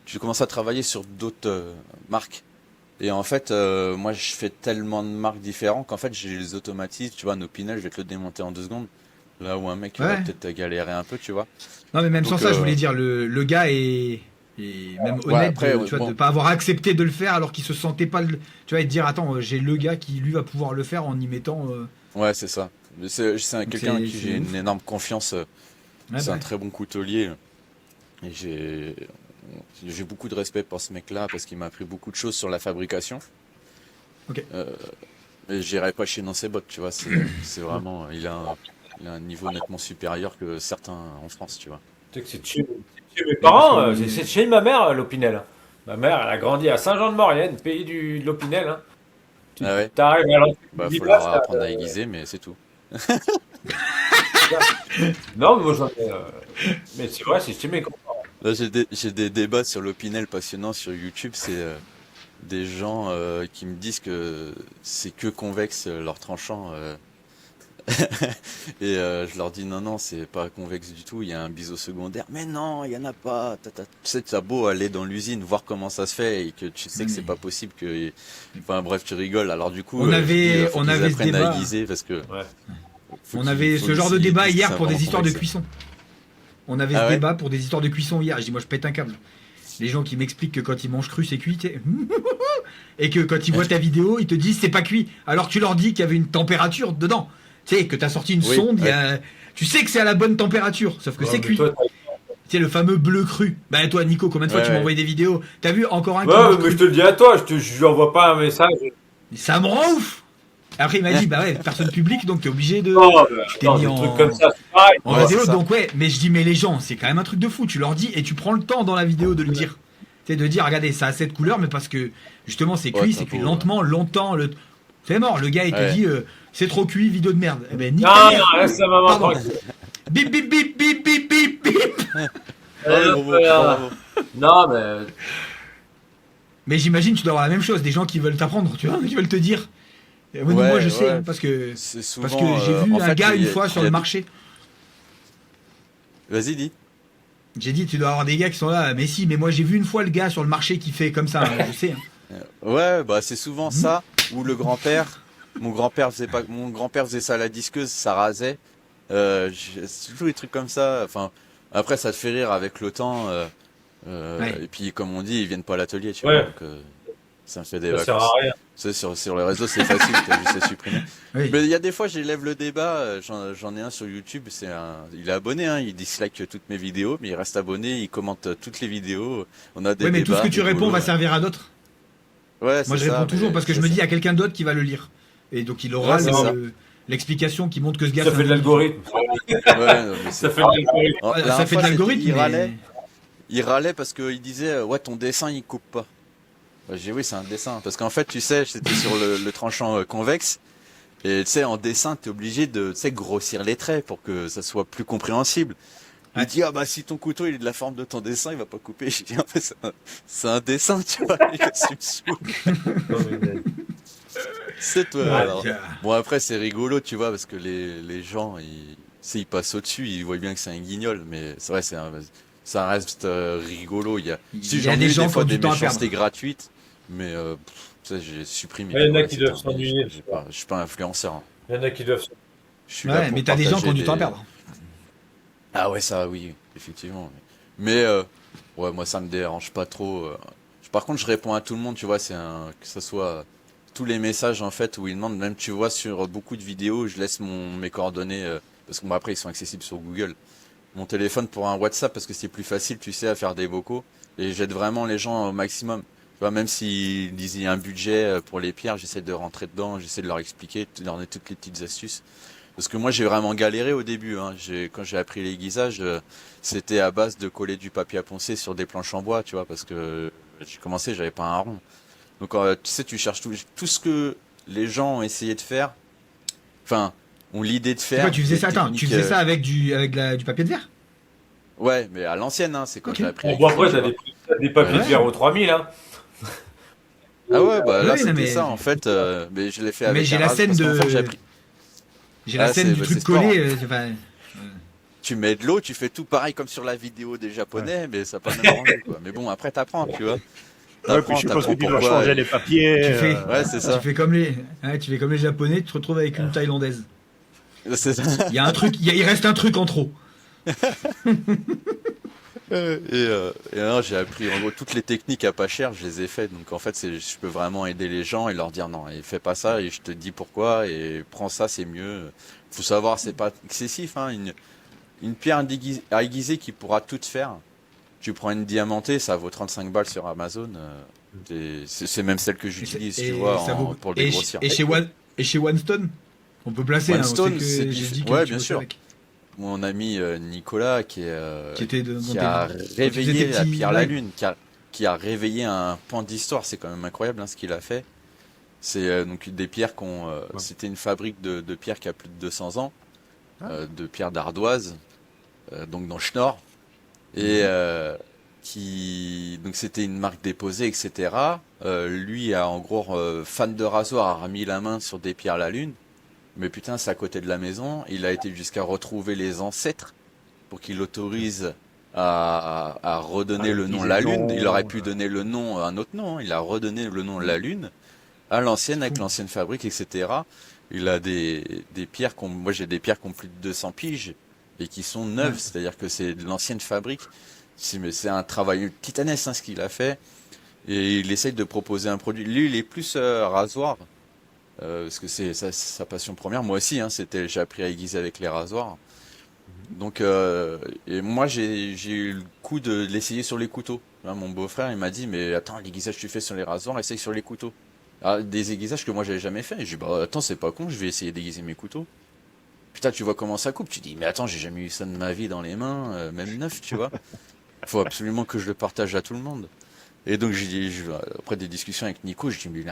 tu commences à travailler sur d'autres marques. Et en fait, moi, je fais tellement de marques différentes qu'en fait, j'ai les automatismes. Tu vois, un Opinel, je vais te le démonter en 2 secondes. Là où un mec va peut-être galérer un peu, tu vois. Non, mais même sans ça, je voulais dire, le gars est même honnête après, tu vois, de pas avoir accepté de le faire alors qu'il se sentait pas tu vois, et de dire attends, j'ai le gars qui lui va pouvoir le faire en y mettant ouais, c'est ça. C'est quelqu'un à qui j'ai une énorme confiance. C'est un très bon coutelier. Et j'ai beaucoup de respect pour ce mec-là parce qu'il m'a appris beaucoup de choses sur la fabrication. Ok. Et j'irai pas chier dans ses bottes, tu vois. C'est vraiment, il a un niveau nettement supérieur que certains en France, tu vois. Tu sais que c'est de chez mes parents, c'est de chez ma mère, l'Opinel. Ma mère, elle a grandi à Saint-Jean-de-Maurienne, pays de l'Opinel. Hein. Ah ouais. T'arrives à l'entrée du faut leur apprendre à aiguiser, mais c'est tout. Non, mais moi j'en ai. Mais c'est vrai, c'est chez mes copains. Là, j'ai des débats sur l'Opinel passionnants sur YouTube. C'est des gens qui me disent que c'est que convexe leur tranchant. Et je leur dis non, c'est pas convexe du tout, il y a un biseau secondaire. Mais non, il y en a pas. Tu sais, t'as beau aller dans l'usine, voir comment ça se fait et que tu sais que c'est pas possible que. Enfin bref, tu rigoles. Alors du coup, on avait ce débat. À aiguiser parce que. On avait ce genre de débat hier pour des histoires de cuisson. On avait ce débat pour des histoires de cuisson hier. Je dis moi je pète un câble. Les gens qui m'expliquent que quand ils mangent cru c'est cuit et que quand ils voient ta vidéo ils te disent c'est pas cuit alors que tu leur dis qu'il y avait une température dedans. Tu sais que t'as sorti une sonde, tu sais que c'est à la bonne température sauf que c'est cuit. Tu sais le fameux bleu cru. Bah toi Nico, combien de fois tu m'as envoyé des vidéos? T'as vu encore un mais je te le dis à toi, je lui envoie pas un message. Ça me rend ouf. Après il m'a dit bah ouais, personne publique donc t'es obligé de des trucs comme ça, c'est pareil. En vidéo donc mais je dis mais les gens, c'est quand même un truc de fou, tu leur dis et tu prends le temps dans la vidéo de le dire. Tu sais de dire regardez, ça a cette couleur mais parce que justement c'est cuit, c'est cuit lentement, longtemps c'est mort, le gars il te dit c'est trop cuit, vidéo de merde. Eh ben nique ta mère. Non, laisse la maman tranquille. Bip bip bip bip bip bip bip. Non mais mais j'imagine tu dois avoir la même chose, des gens qui veulent t'apprendre, tu vois, qui veulent te dire. Moi je sais parce que j'ai vu un gars une fois sur le marché. Vas-y, dis. J'ai dit tu dois avoir des gars qui sont là, mais si, mais moi j'ai vu une fois le gars sur le marché qui fait comme ça, je sais. Ouais, bah c'est souvent ça ou le grand-père. Mon grand-père faisait ça à la disqueuse, ça rasait. C'est toujours des trucs comme ça. Enfin, après ça te fait rire avec le temps. Et puis comme on dit, ils viennent pas à l'atelier, tu vois. Donc, Ça me fait des Ça sert vacances. à rien. Tu sais, sur les réseaux, c'est facile, t'as juste à supprimer. Oui. Mais il y a des fois, j'élève le débat, j'en ai un sur YouTube, il est abonné, hein, il dislike toutes mes vidéos, mais il reste abonné, il commente toutes les vidéos, on a des Ouais, mais tout ce débats que tu réponds rigolos, va servir à d'autres. Ouais, Moi, c'est je ça, réponds toujours mais parce que je c'est me dis, il y ça. a quelqu'un d'autre qui va le lire. Et donc, il aura Ouais, c'est ça. l'explication qui montre que ce gars, Ça c'est fait un de génie. l'algorithme. Ouais, non, mais Ça c'est... fait de l'algorithme. La Ça dernière fait de fois, l'algorithme, il râlait parce qu'il disait, ouais, ton dessin, il coupe pas. J'ai dit, oui, c'est un dessin. Parce qu'en fait, tu sais, c'était sur le tranchant convexe. Et tu sais, en dessin, t'es obligé de, tu sais, grossir les traits pour que ça soit plus compréhensible. Il Ouais. dit, ah bah si ton couteau il est de la forme de ton dessin, il va pas couper. J'ai dit, en fait, c'est un dessin, tu vois, les gars, tu me saoules. C'est toi. Ah, Alors. gars. Bon, après, c'est rigolo, tu vois, parce que les gens, tu sais, ils passent au-dessus, ils voient bien que c'est un guignol. Mais c'est vrai, ça reste rigolo. Si Il y a j'en ai des eu gens des qui fois ont des du temps à méchancetés perdre. gratuites, mais tu sais, j'ai supprimé. Il y en a Voilà, qui c'est doivent terminé. s'ennuyer. Je suis pas influenceur, hein. Il y en a qui doivent. Je suis là Ouais, pour mais t'as des gens qui ont partager du temps à des. perdre. Ah ouais, ça, oui, effectivement. Mais ouais, moi, ça me dérange pas trop. Par contre, je réponds à tout le monde, tu vois, que ce soit tous les messages en fait où ils demandent, même tu vois sur beaucoup de vidéos, je laisse mes coordonnées parce que bon, après ils sont accessibles sur Google. Mon téléphone pour un WhatsApp parce que c'est plus facile, tu sais, à faire des vocaux et j'aide vraiment les gens au maximum. Tu vois, même s'ils disent il y a un budget pour les pierres, j'essaie de rentrer dedans, j'essaie de leur expliquer, de leur donner toutes les petites astuces. Parce que moi j'ai vraiment galéré au début, hein. Quand j'ai appris l'aiguisage, c'était à base de coller du papier à poncer sur des planches en bois, tu vois, parce que j'ai commencé, j'avais pas un rond. Donc tu sais, tu cherches tout ce que les gens ont essayé de faire, enfin, ont l'idée de C'est quoi, faire. tu faisais des ça, attends, tu techniques, faisais ça avec du papier de verre? Ouais, mais à l'ancienne, hein, c'est quand Ok. j'ai appris à Bon, aiguiser, après, tu vois. t'as des papiers Ouais. de verre au 3000, hein. Ah ouais, bah là Ouais, non, c'était mais ça en fait, mais je l'ai fait mais avec j'ai un la rasoir scène parce qu'en fait j'ai de appris. j'ai la Ah, scène du c'est truc sport. collé. Enfin, Tu mets de l'eau, tu fais tout pareil comme sur la vidéo des japonais, mais ça n'a pas le même rendu, quoi. Mais bon, après t'apprends, tu vois. Ouais, puis je suppose que T'apprends tu dois pourquoi. changer les papiers. tu fais, Ouais, c'est tu ça. fais comme les, ouais, tu fais comme les Japonais, tu te retrouves avec une Thaïlandaise. C'est ça. Il y a un truc, il reste un truc en trop. Et alors, j'ai appris en gros toutes les techniques à pas cher, je les ai faites. Donc en fait, je peux vraiment aider les gens et leur dire non, et fais pas ça et je te dis pourquoi et prends ça, c'est mieux. Faut savoir, c'est pas excessif, hein. Une pierre à aiguiser qui pourra tout faire. Tu prends une diamantée, ça vaut 35 balles sur Amazon. C'est même celle que j'utilise, tu vois, ça vaut- pour le et, dégrossir. et chez One Stone, on peut placer. One Hein, on Stone, sait c'est que j'ai dit que ouais, tu bien bossais sûr. avec. Mon ami Nicolas qui Qui qui a faisais tes réveillé la petits pierre à la lives. lune, qui a réveillé un pan d'histoire. C'est quand même incroyable hein, ce qu'il a fait. C'est donc des pierres c'était une fabrique de pierres qui a plus de 200 ans, de pierres d'ardoise, donc dans le Schnorr, et donc c'était une marque déposée, etc. Lui, en gros, fan de rasoir, a mis la main sur des pierres à la lune. Mais putain, c'est à côté de la maison. Il a été jusqu'à retrouver les ancêtres pour qu'il autorise à redonner le nom utiliser La le Lune. nom, Il aurait pu donner le nom à un autre nom, hein. Il a redonné le nom La Lune à l'ancienne, avec l'ancienne fabrique, etc. Il a des pierres moi j'ai des pierres qui ont plus de 200 piges et qui sont neuves, c'est-à-dire que c'est de l'ancienne fabrique. Mais c'est un travail titanesque hein, ce qu'il a fait. Et il essaye de proposer un produit. Lui, il est plus rasoir. Parce que c'est sa passion première. Moi aussi, hein, j'ai appris à aiguiser avec les rasoirs. Donc, et moi, j'ai eu le coup de l'essayer sur les couteaux. Hein, mon beau-frère, il m'a dit, mais attends, l'aiguisage que tu fais sur les rasoirs, essaye sur les couteaux. Ah, des aiguisages que moi, j'avais jamais fait. Et j'ai dit, bah attends, c'est pas con, je vais essayer d'aiguiser mes couteaux. Putain, tu vois comment ça coupe. Tu dis, mais attends, j'ai jamais eu ça de ma vie dans les mains, même neuf, tu vois. Faut absolument que je le partage à tout le monde. Et donc après des discussions avec Nico, je dis mais elle est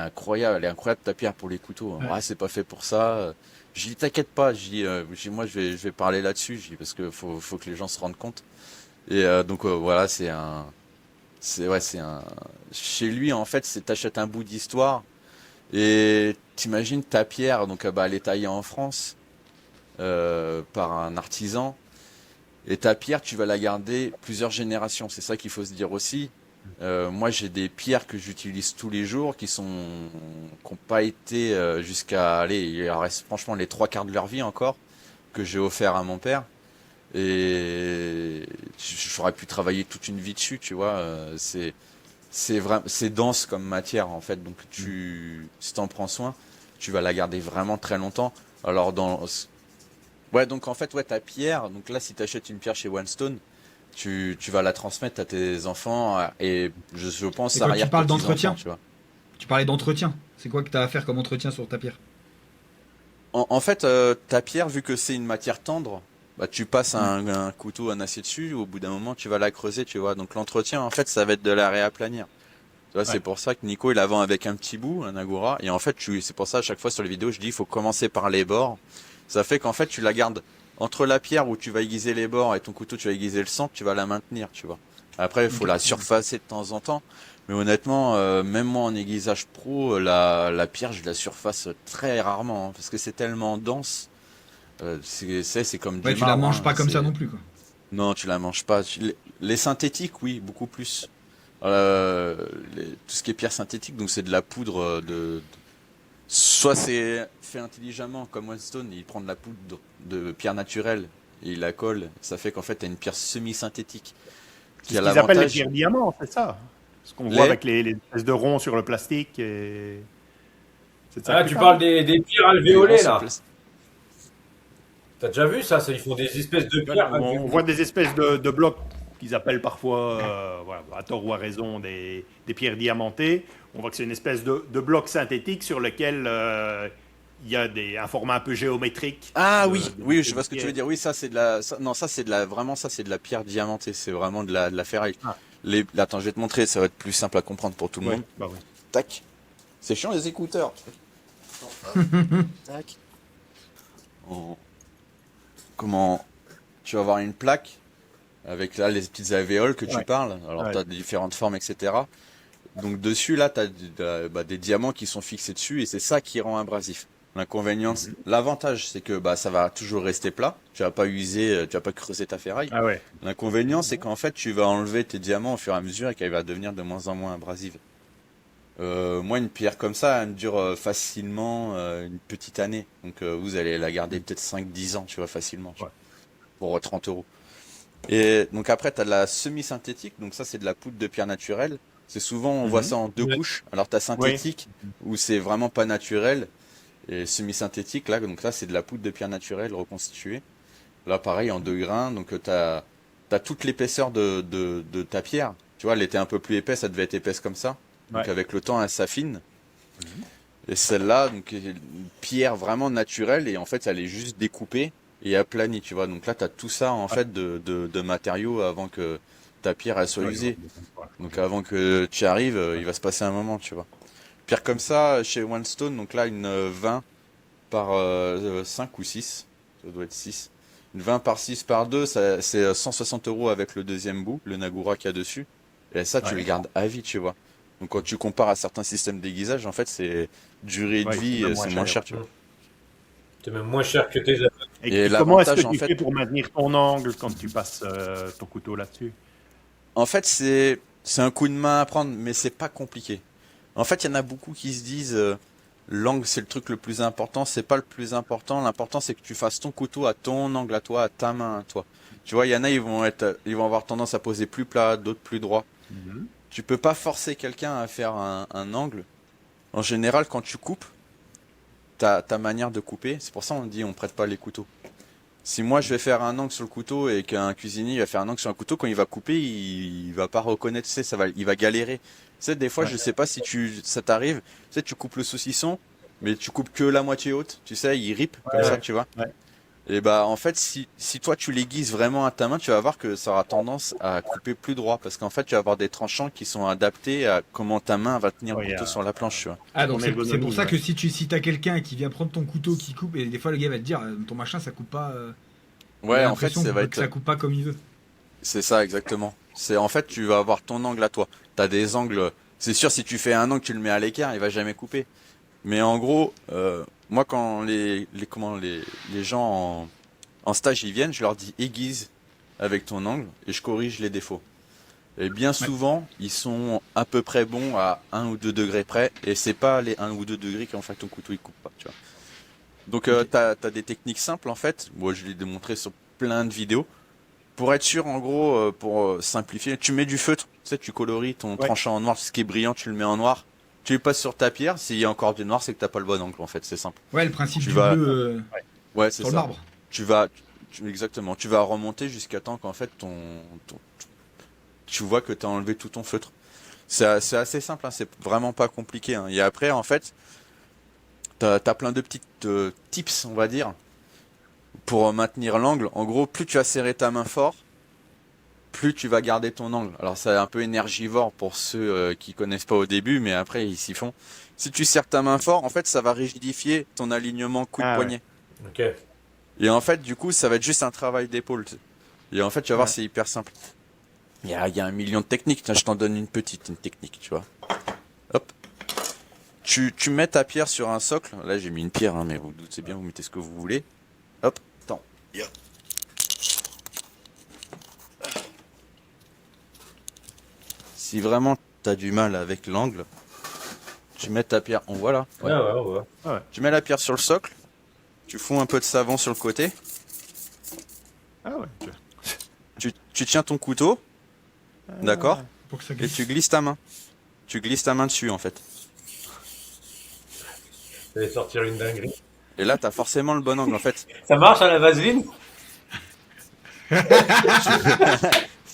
incroyable ta pierre pour les couteaux. Ah, c'est pas fait pour ça. Je dis t'inquiète pas, je dis moi je vais parler là-dessus, je dis parce que faut que les gens se rendent compte. Et donc voilà, c'est chez lui en fait, t'achètes un bout d'histoire et t'imagines ta pierre donc bah elle est taillée en France par un artisan et ta pierre tu vas la garder plusieurs générations, c'est ça qu'il faut se dire aussi. Moi, j'ai des pierres que j'utilise tous les jours qui n'ont pas été jusqu'à aller. Il en reste franchement les 3/4 de leur vie encore que j'ai offert à mon père. Et j'aurais pu travailler toute une vie dessus, tu vois. c'est dense comme matière en fait. Donc si t'en prends soin, tu vas la garder vraiment très longtemps. Alors donc en fait, ouais, ta pierre. Donc là, si t'achètes une pierre chez One Stone, tu vas la transmettre à tes enfants et je pense Et quand tu parles d'entretien, tu vois. tu parlais d'entretien. C'est quoi que tu as à faire comme entretien sur ta pierre? En fait, ta pierre, vu que c'est une matière tendre, bah, tu passes un couteau, un acier dessus, au bout d'un moment, tu vas la creuser, tu vois. Donc l'entretien, en fait, ça va être de la réaplanir. Tu vois, c'est pour ça que Nico, il la vend avec un petit bout, un agora. Et en fait, c'est pour ça, à chaque fois sur les vidéos, je dis, il faut commencer par les bords. Ça fait qu'en fait, tu la gardes entre la pierre où tu vas aiguiser les bords et ton couteau, tu vas aiguiser le centre, tu vas la maintenir, tu vois. Après, il faut la surfacer de temps en temps. Mais honnêtement, même moi en aiguisage pro, la pierre, je la surface très rarement, hein, parce que c'est tellement dense. C'est comme Ouais, du tu la marbre, manges hein, pas comme ça non plus, quoi. Non, tu la manges pas. Les synthétiques, oui, beaucoup plus. Tout ce qui est pierre synthétique, donc c'est de la poudre soit c'est fait intelligemment, comme Wellstone, il prend de la poudre de pierre naturelle et il la colle. Ça fait qu'en fait, tu as une pierre semi-synthétique C'est qui a ce qu'ils appellent les l'avantage. pierres diamants, c'est ça. Ce qu'on voit avec les espèces de ronds sur le plastique. C'est de ça Ah, que tu tu parles des pierres alvéolées, là. Place. T'as déjà vu ça? Ils font des espèces de pierres On alvéolées. voit des espèces de blocs qu'ils appellent parfois, voilà, à tort ou à raison, des pierres diamantées. On voit que c'est une espèce de bloc synthétique sur lequel il y a un format un peu géométrique. Ah de- oui, de- oui, de je vois ce que tu pierre. veux dire. Oui, ça c'est de la, non, ça c'est de la, vraiment ça c'est de la pierre diamantée. C'est vraiment de la ferraille. Ah. Attends, je vais te montrer. Ça va être plus simple à comprendre pour tout le Ouais, monde. bah oui. Tac. C'est chiant les écouteurs. Tac. En- Comment tu vas avoir une plaque avec là les petites alvéoles que tu Ouais. parles. Alors Ouais. tu as différentes formes, etc. Donc dessus là, tu as des diamants qui sont fixés dessus et c'est ça qui rend abrasif. L'inconvénient, l'avantage c'est que bah ça va toujours rester plat. Tu vas pas user, tu vas pas creuser ta ferraille. Ah ouais. L'inconvénient c'est qu'en fait tu vas enlever tes diamants au fur et à mesure et qu'elle va devenir de moins en moins abrasive. Moi une pierre comme ça, elle me dure facilement une petite année. Donc vous allez la garder peut-être 5-10 ans, tu vois, facilement. Tu vois, pour 30 euros. Et donc après, tu as de la semi-synthétique, donc ça c'est de la poudre de pierre naturelle. C'est souvent, on voit ça en deux Ouais. couches. Alors tu as synthétique, où c'est vraiment pas naturel, et semi-synthétique, là, donc là c'est de la poudre de pierre naturelle reconstituée. Là pareil, en 2 grains, donc tu as toute l'épaisseur de ta pierre. Tu vois, elle était un peu plus épaisse, elle devait être épaisse comme ça. Donc Ouais. avec le temps, elle s'affine. Et celle-là, donc est une pierre vraiment naturelle, et en fait elle est juste découpée et aplanie, tu vois. Donc là, tu as tout ça en fait de matériaux avant que ta pierre elle soit usée. Donc avant que tu arrives, il va se passer un moment, tu vois. Pierre comme ça, chez One Stone, donc là une 20 par 5 ou 6, ça doit être 6. Une 20 par 6 par 2, c'est 160 euros avec le deuxième bout, le Nagura qu'il y a dessus. Et ça, tu le gardes à vie, tu vois. Donc quand tu compares à certains systèmes d'aiguisage, en fait, c'est durée de Ouais, vie, c'est c'est moins cher, tu vois. C'est même moins cher que tes Et Et comment est-ce que l'avantage, tu en fait, fais pour maintenir ton angle quand tu passes ton couteau là-dessus? En fait, c'est un coup de main à prendre, mais c'est pas compliqué. En fait, il y en a beaucoup qui se disent l'angle c'est le truc le plus important, c'est pas le plus important. L'important c'est que tu fasses ton couteau à ton angle à toi, à ta main à toi. Tu vois, il y en a ils vont avoir tendance à poser plus plat, d'autres plus droit. Tu peux pas forcer quelqu'un à faire un angle. En général, quand tu coupes, ta manière de couper, c'est pour ça on dit on prête pas les couteaux. Si moi je vais faire un angle sur le couteau et qu'un cuisinier va faire un angle sur un couteau, quand il va couper, il va pas reconnaître, tu sais, il va galérer. Tu sais, des fois, je sais pas si ça t'arrive, tu sais, tu coupes le saucisson, mais tu coupes que la moitié haute, tu sais, il rip comme ça, tu vois. Ouais. Et bah, en fait, si toi tu l'aiguises vraiment à ta main, tu vas voir que ça aura tendance à couper plus droit, parce qu'en fait, tu vas avoir des tranchants qui sont adaptés à comment ta main va tenir le couteau sur la planche, tu vois. Ah, donc Ton c'est pour ergonomie, ça ouais. que si t'as quelqu'un qui vient prendre ton couteau qui coupe, et des fois le gars va te dire ton machin ça coupe pas. Il Ouais, a en fait, l'impression ça va que ça être. coupe pas comme il veut. C'est ça, exactement. C'est en fait, tu vas avoir ton angle à toi. T'as des angles. C'est sûr, si tu fais un angle, tu le mets à l'écart, il va jamais couper. Mais en gros, moi, quand les gens en stage ils viennent, je leur dis aiguise avec ton angle et je corrige les défauts. Et bien souvent, ils sont à peu près bons à 1 ou 2 degrés près, et c'est pas les 1 ou 2 degrés qui en fait ton couteau il coupe pas, tu vois. Donc t'as des techniques simples en fait. Moi, je l'ai démontré sur plein de vidéos pour être sûr, en gros, pour simplifier, tu mets du feutre, tu sais, tu colories ton tranchant en noir, ce qui est brillant, tu le mets en noir. Tu le passes sur ta pierre, s'il y a encore du noir, c'est que t'as pas le bon angle, en fait, c'est simple. Ouais, le principe Tu du vas- bleu Ouais, c'est sur le ça. marbre. Exactement, tu vas remonter jusqu'à temps qu'en fait tu vois que t'as enlevé tout ton feutre. C'est assez simple, hein, c'est vraiment pas compliqué, hein. Et après, en fait, t'as plein de petites tips, on va dire, pour maintenir l'angle. En gros, plus tu vas serrer ta main fort, plus tu vas garder ton angle. Alors c'est un peu énergivore pour ceux qui connaissent pas au début, mais après ils s'y font. Si tu serres ta main fort, en fait, ça va rigidifier ton alignement coude-poignet. Ok. Et en fait, du coup, ça va être juste un travail d'épaule. Et en fait, tu vas voir, c'est hyper simple. Il y a un million de techniques. Tiens, je t'en donne une technique, tu vois. Hop. Tu mets ta pierre sur un socle. Là, j'ai mis une pierre, hein, mais vous doutez bien, vous mettez ce que vous voulez. Hop. Attends. Si vraiment t'as du mal avec l'angle, tu mets ta pierre. Voilà. Ouais. Ouais. Tu mets la pierre sur le socle. Tu fous un peu de savon sur le côté. Ah ouais. Tu tiens ton couteau. D'accord. Pour que ça Et glisse. tu glisses ta main. Tu glisses ta main dessus, en fait. Je vais sortir une dinguerie. Et là, t'as forcément le bon angle, en fait. Ça marche à la vaseline?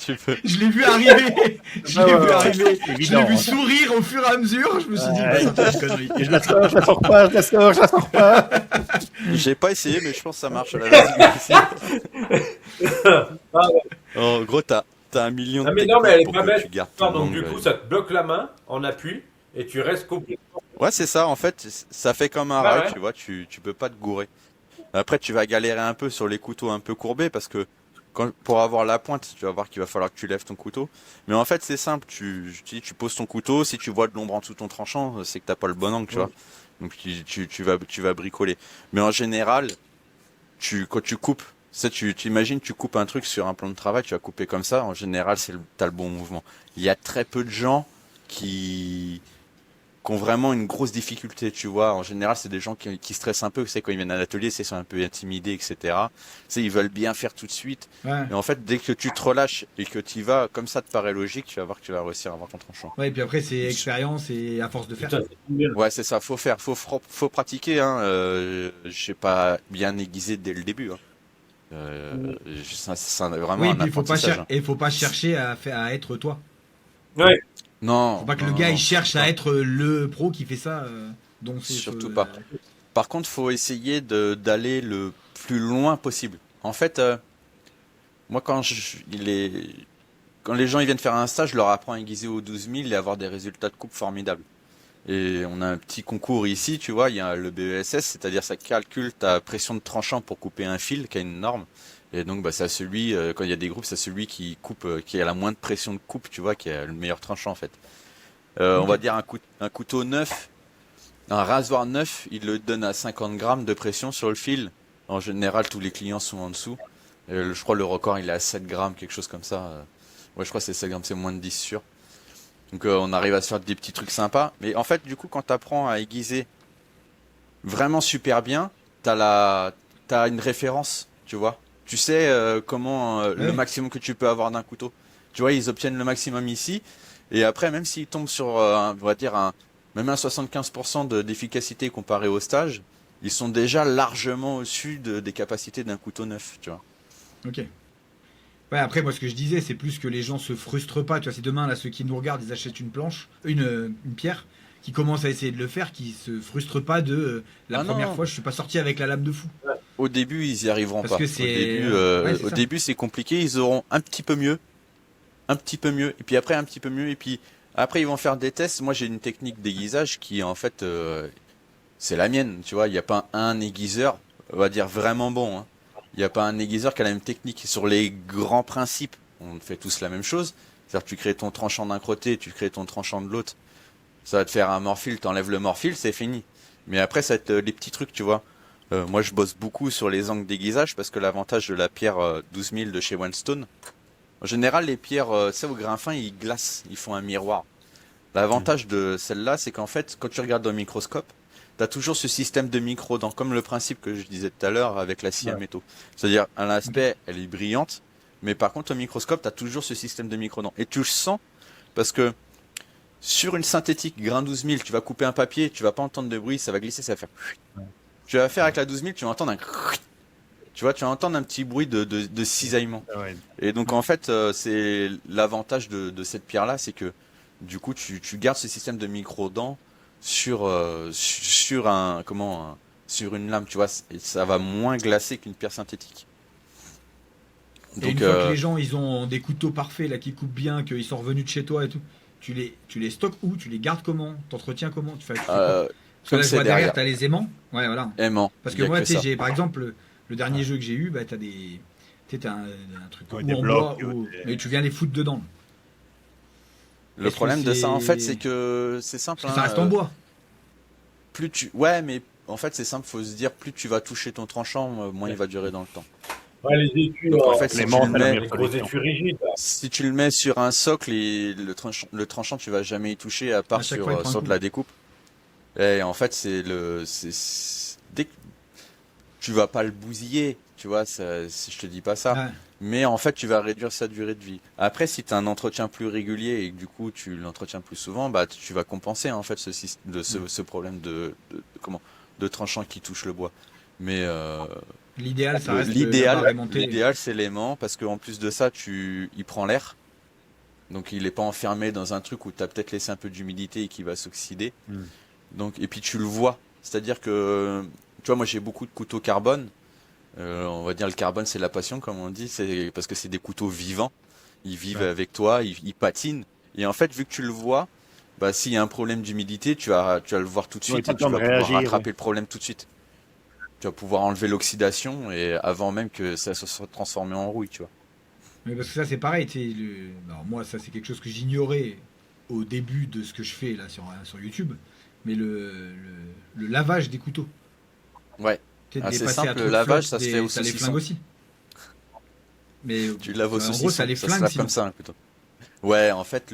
Tu peux. Je l'ai vu arriver. Je l'ai vu arriver. Je évident, l'ai vu hein. sourire au fur et à mesure. Je me suis dit, il va sortir une connerie. Et je la sors, je la sors pas, je la sors, je la sors pas. J'ai pas essayé, mais je pense que ça marche à la vaseline aussi. En gros, t'as un million de Ah mais non, mais elle est techniques pas pour que bête. tu gardes ton Donc du angle. coup, ça te bloque la main en appui et tu restes complètement. Ouais, c'est ça, en fait, ça fait comme un Bah rail, ouais. tu vois, tu peux pas te gourer. Après, tu vas galérer un peu sur les couteaux un peu courbés parce que pour avoir la pointe, tu vas voir qu'il va falloir que tu lèves ton couteau. Mais en fait, c'est simple, tu poses ton couteau, si tu vois de l'ombre en dessous de ton tranchant, c'est que t'as pas le bon angle, tu vois. Donc tu vas bricoler. Mais en général, quand tu coupes, tu imagines, tu coupes un truc sur un plan de travail, tu vas couper comme ça, en général, t'as le bon mouvement. Il y a très peu de gens qui ont vraiment une grosse difficulté, tu vois. En général, c'est des gens qui stressent un peu, tu sais, quand ils viennent à l'atelier, ils sont un peu intimidés, etc. Tu sais, ils veulent bien faire tout de suite. Ouais. Et en fait, dès que tu te relâches et que tu y vas, comme ça te paraît logique, tu vas voir que tu vas réussir à avoir ton tranchant. Ouais, et puis après, c'est expérience et à force de faire. Putain, c'est bien. Ouais, c'est ça, faut faire, faut pratiquer, hein. J'ai pas bien aiguisé dès le début, hein. C'est vraiment Oui, et un puis apprentissage, hein. faut pas chercher à être toi. Ouais. Non. Faut pas que non, le gars non, il cherche à être le pro qui fait ça. Donc c'est Surtout pas. Par contre, faut essayer d'aller le plus loin possible. En fait, moi, quand les gens ils viennent faire un stage, je leur apprends à aiguiser au 12 000 et avoir des résultats de coupe formidables. Et on a un petit concours ici, tu vois, il y a le BESS, c'est-à-dire ça calcule ta pression de tranchant pour couper un fil, qui a une norme. Et donc, bah, c'est celui, quand il y a des groupes, c'est celui qui coupe, qui a la moins de pression de coupe, tu vois, qui a le meilleur tranchant, en fait. On va dire un couteau neuf, un rasoir neuf, il le donne à 50 grammes de pression sur le fil. En général, tous les clients sont en dessous. Je crois le record, il est à 7 grammes, quelque chose comme ça. Ouais, je crois que c'est 7 grammes, c'est moins de 10 sûr. Donc on arrive à se faire des petits trucs sympas. Mais en fait, du coup, quand tu apprends à aiguiser vraiment super bien, t'as une référence, tu vois. Tu sais comment le maximum que tu peux avoir d'un couteau. Tu vois, ils obtiennent le maximum ici. Et après, même s'ils tombent sur, on va dire, même un 75% d'efficacité comparé au stage, ils sont déjà largement au-dessus des capacités d'un couteau neuf, tu vois. Ok. Ouais, après, moi, ce que je disais, c'est plus que les gens se frustrent pas. Tu vois, si demain, là, ceux qui nous regardent, ils achètent une planche, une pierre, qui commencent à essayer de le faire, qui se frustrent pas de la première fois, je suis pas sorti avec la lame de fou. Au début, ils y arriveront Parce pas. que c'est- Au début, c'est compliqué. Ils auront un petit peu mieux, et puis après un petit peu mieux, et puis après ils vont faire des tests. Moi, j'ai une technique d'aiguisage qui, en fait, c'est la mienne. Tu vois, il n'y a pas un aiguiseur, on va dire vraiment bon, hein. Il n'y a pas un aiguiseur qui a la même technique. Sur les grands principes, on fait tous la même chose. C'est-à-dire que tu crées ton tranchant d'un côté, tu crées ton tranchant de l'autre. Ça va te faire un morphile, t'enlèves le morphile, c'est fini. Mais après, ça va être les petits trucs, tu vois. Moi, je bosse beaucoup sur les angles d'aiguisage parce que l'avantage de la pierre 12 000 de chez One-Stone, en général, les pierres, tu sais, au grain fin, ils glacent, ils font un miroir. L'avantage de celle-là, c'est qu'en fait, quand tu regardes dans le microscope, t'as toujours ce système de micro-dents, comme le principe que je disais tout à l'heure avec la scie à métaux. C'est-à-dire, à l'aspect, elle est brillante, Mais par contre, au microscope, tu as toujours ce système de microdents. Et tu le sens parce que sur une synthétique grain 12000, tu vas couper un papier, tu vas pas entendre de bruit, ça va glisser, ça va faire. Tu vas faire avec la 12000, tu vas entendre un. Tu vas entendre un petit bruit de cisaillement. Ouais. Et donc en fait, c'est l'avantage de cette pierre-là, c'est que du coup, tu gardes ce système de micro-dents sur sur une lame, tu vois, et ça va moins glacer qu'une pierre synthétique. Et Donc une fois que les gens ils ont des couteaux parfaits là qui coupent bien, qu'ils sont revenus de chez toi et tout, tu les stockes où? Tu les gardes comment? T'entretiens comment? Tu fais quoi? euh, Parce que comme là je c'est vois derrière derrière, t'as les aimants. Ouais voilà. aimant, Parce il que y a moi que tu sais ça. j'ai par exemple le dernier jeu que j'ai eu, bah t'as des. Tu sais, t'as un truc Ouais, ou des en blocs, bois ou. des- Mais tu viens les foutre dedans. Le Est-ce que problème de ça, en fait, c'est. c'est que c'est Parce simple, que ça hein, reste en bois. ouais, mais en fait, c'est simple, faut se dire, plus tu vas toucher ton tranchant, moins il va durer dans le temps. Ouais, les étuis, Donc en fait, si tu Clément, le c'est la mets, meilleure les gros solution. étuis rigides. Là. si tu le mets sur un socle et le tranchant, tu vas jamais y toucher à part À chaque fois, il prend un sur coup. de la découpe. Et en fait, dès que tu vas pas le bousiller, tu vois, je te dis pas ça. Ouais. Mais en fait, tu vas réduire sa durée de vie. Après, si tu as un entretien plus régulier et que du coup tu l'entretiens plus souvent, bah tu vas compenser en fait ce problème de tranchant qui touche le bois. Mais L'idéal ça reste la l'idéal, barre aimantée. l'idéal c'est l'aimant parce qu'en plus de ça, il prend l'air. Donc il est pas enfermé dans un truc où tu as peut-être laissé un peu d'humidité et qui va s'oxyder. Mm. Donc et puis tu le vois, c'est-à-dire que tu vois, moi j'ai beaucoup de couteaux carbone. On va dire le carbone c'est la passion comme on dit, c'est parce que c'est des couteaux vivants. Ils vivent Ouais. avec toi, ils patinent. Et en fait, vu que tu le vois, bah s'il y a un problème d'humidité, tu vas le voir tout de Ouais, suite pas et le tu temps de vas pouvoir réagir, rattraper ouais. le problème tout de suite. Tu vas pouvoir enlever l'oxydation et avant même que ça se soit transformé en rouille, tu vois. Mais parce que ça c'est pareil, tu sais, alors moi ça c'est quelque chose que j'ignorais au début de ce que je fais là sur YouTube, mais le lavage des couteaux. Ouais. Tu sais, de Ah, les c'est passer simple, à le trop de lavage, flotte, ça se fait au ça les saucisson. flingue aussi. Mais Tu laves au en gros saucisson, ça les ça se flingue lave sinon. comme ça, hein, plutôt. Ouais, en fait,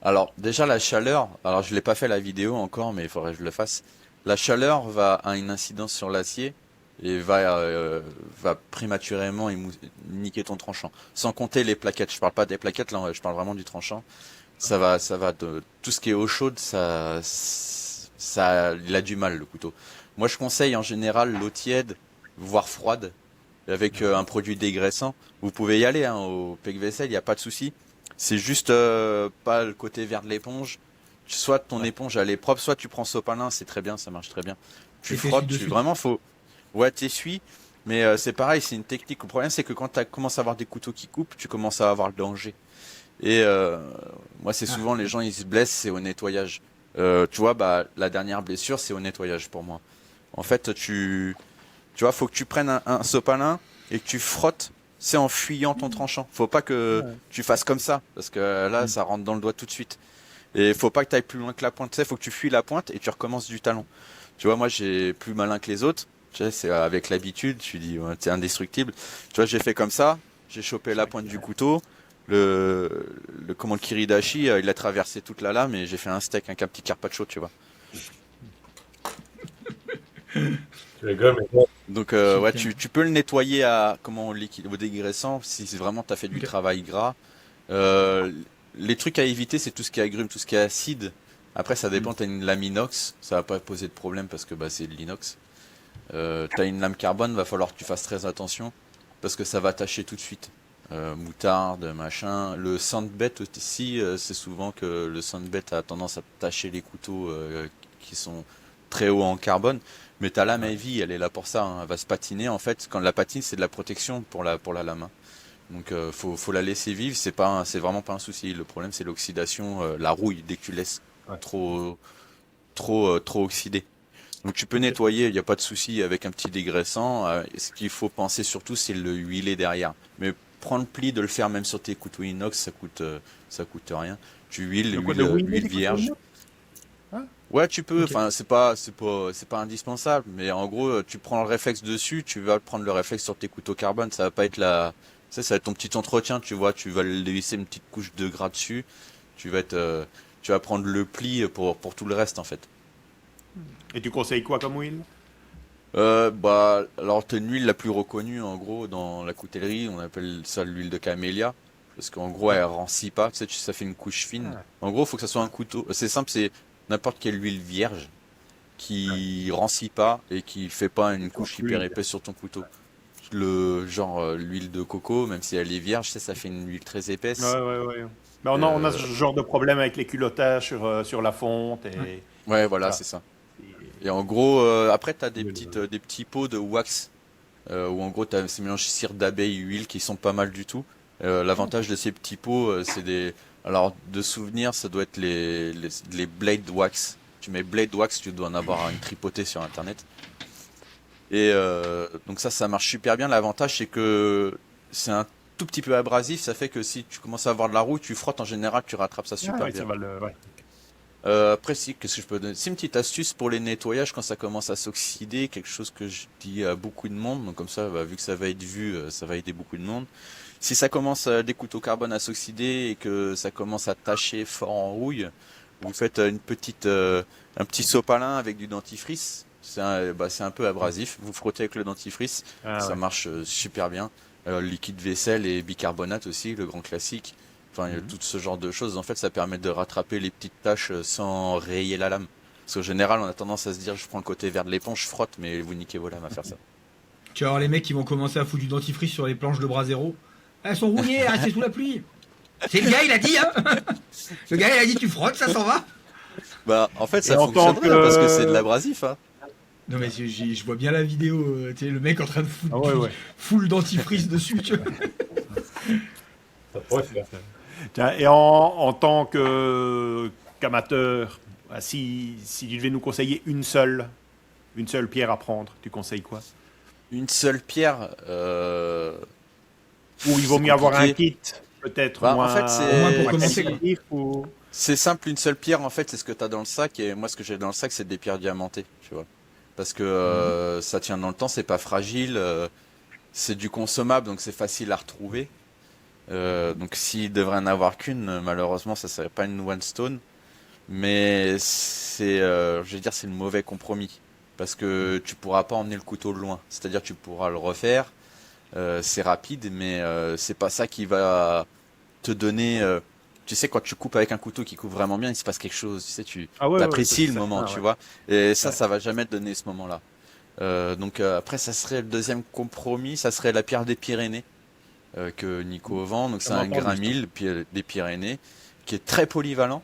alors, déjà, la chaleur, alors je l'ai pas fait la vidéo encore, mais il faudrait que je le fasse. La chaleur a une incidence sur l'acier et va prématurément niquer ton tranchant. Sans compter les plaquettes. Je parle pas des plaquettes, là, je parle vraiment du tranchant. Tout ce qui est eau chaude, il a du mal, le couteau. Moi, je conseille en général l'eau tiède, voire froide, avec un produit dégraissant. Vous pouvez y aller, hein, au Pec-Vaisselle, il n'y a pas de souci. C'est juste pas le côté vert de l'éponge. Soit ton éponge elle est propre, soit tu prends sopalin, c'est très bien, ça marche très bien. Tu Et t'essuies frottes, dessus. vraiment faut. Ouais, t'essuies, mais c'est pareil, c'est une technique. Le problème c'est que quand tu commences à avoir des couteaux qui coupent, tu commences à avoir le danger. Et moi c'est Ah. souvent les gens ils se blessent, c'est au nettoyage. Tu vois, bah la dernière blessure c'est au nettoyage pour moi. En fait, tu vois, faut que tu prennes un sopalin et que tu frottes, c'est en fuyant ton tranchant. Faut pas que tu fasses comme ça, parce que là, ça rentre dans le doigt tout de suite. Et faut pas que tu ailles plus loin que la pointe. Tu sais, faut que tu fuis la pointe et tu recommences du talon. Tu vois, moi, j'ai plus malin que les autres. Tu sais, c'est avec l'habitude. Je dis, ouais, t'es indestructible. Tu vois, j'ai fait comme ça. J'ai chopé la pointe du couteau. Le kiridashi, il a traversé toute la lame et j'ai fait un steak avec un petit carpaccio, tu vois. Tu rigoles, mais bon. Donc Super. ouais, tu peux le nettoyer au dégraissant si c'est vraiment t'as fait du Ok. travail gras. Euh, les trucs à éviter, c'est tout ce qui est agrumes, tout ce qui est acide. Après, ça dépend. T'as une lame inox, ça va pas poser de problème parce que bah c'est de l'inox. T'as une lame carbone, va falloir que tu fasses très attention parce que ça va tacher tout de suite. Moutarde, machin. Le sandbait aussi, c'est souvent que le sandbait a tendance à tacher les couteaux qui sont très hauts en carbone. Mais ta lame à vie, elle est là pour ça, hein. Elle va se patiner en fait. Quand la patine, c'est de la protection pour la lame, hein. Donc faut la laisser vivre. C'est vraiment pas un souci. Le problème c'est l'oxydation, la rouille dès que tu laisses Ouais. trop oxydé. Donc tu peux nettoyer, il n'y a pas de souci avec un petit dégraissant. Ce qu'il faut penser surtout, c'est le huiler derrière. Mais prends le pli de le faire même sur tes couteaux inox, ça coûte rien. Tu huiles, Donc, de huile des couteaux vierge. inox. Ouais, tu peux. Ok. Enfin, c'est pas indispensable. Mais en gros, tu prends le réflexe dessus, tu vas prendre le réflexe sur tes couteaux carbone. Ça va pas être ça va être ton petit entretien, tu vois. Tu vas laisser une petite couche de gras dessus. Tu vas prendre le pli pour tout le reste, en fait. Et tu conseilles quoi comme huile? Alors t'as une huile la plus reconnue en gros dans la coutellerie, on appelle ça l'huile de camélia, parce qu'en gros elle rancit pas, tu sais, ça fait une couche fine. En gros, faut que ça soit un couteau. C'est simple, c'est n'importe quelle huile vierge qui rancit pas et qui fait pas une couche hyper épaisse sur ton couteau. Le genre l'huile de coco, même si elle est vierge, ça fait une huile très épaisse. Ouais. Mais on a ce genre de problème avec les culottages sur la fonte. Ouais, voilà, Ah. c'est ça. Et en gros, après, t'as des petits pots de wax où en gros, t'as ces mélanges cire d'abeille, huile qui sont pas mal du tout. L'avantage de ces petits pots, alors de souvenir, ça doit être les blade wax. Tu mets blade wax, tu dois en avoir une tripotée sur internet. Et donc ça marche super bien. L'avantage, c'est que c'est un tout petit peu abrasif. Ça fait que si tu commences à avoir de la rouille, tu frottes en général, tu rattrapes ça super bien. Ça va Après, qu'est-ce que je peux donner? C'est une petite astuce pour les nettoyages quand ça commence à s'oxyder, quelque chose que je dis à beaucoup de monde. Donc comme ça, vu que ça va être vu, ça va aider beaucoup de monde. Si ça commence des couteaux carbone à s'oxyder et que ça commence à tacher fort en rouille, vous faites un petit sopalin avec du dentifrice. C'est un peu abrasif. Vous frottez avec le dentifrice, ça marche super bien. Liquide vaisselle et bicarbonate aussi, le grand classique. Enfin, il y a tout ce genre de choses. En fait, ça permet de rattraper les petites taches sans rayer la lame. Parce qu'au général, on a tendance à se dire, je prends le côté vert de l'éponge, je frotte, mais vous niquez vos lames à faire ça. Tu vas avoir les mecs qui vont commencer à foutre du dentifrice sur les planches de bras zéro. Elles sont rouillées, restez sous la pluie. C'est le gars, il a dit, hein. Le gars, il a dit, tu frottes, ça s'en va. En fait, ça fonctionnerait parce que c'est de l'abrasif, hein. Non mais je vois bien la vidéo, tu sais, le mec en train de foutre full dentifrice dessus, tu vois. Ça pourrait se faire. Tiens, et en tant qu'amateur, si tu devais nous conseiller une seule pierre à prendre, tu conseilles quoi? Une seule pierre. Ou il vaut mieux avoir un kit, peut-être moins. En fait, moins pour commencer, c'est simple, une seule pierre, en fait, c'est ce que tu as dans le sac. Et moi, ce que j'ai dans le sac, c'est des pierres diamantées, tu vois. Parce que ça tient dans le temps, c'est pas fragile, c'est du consommable, donc c'est facile à retrouver. Donc s'il devrait en avoir qu'une, malheureusement, ça serait pas une one stone. Mais je vais dire, c'est le mauvais compromis. Parce que tu pourras pas emmener le couteau de loin. C'est-à-dire tu pourras le refaire, c'est rapide, mais c'est pas ça qui va te donner... tu sais, quand tu coupes avec un couteau qui coupe vraiment bien, il se passe quelque chose. Tu sais, tu apprécies le moment, tu vois. Et ça va jamais te donner ce moment-là. Donc après, ça serait le deuxième compromis, ça serait la pierre des Pyrénées que Nico vend. Donc c'est un grain 1000 des Pyrénées qui est très polyvalent.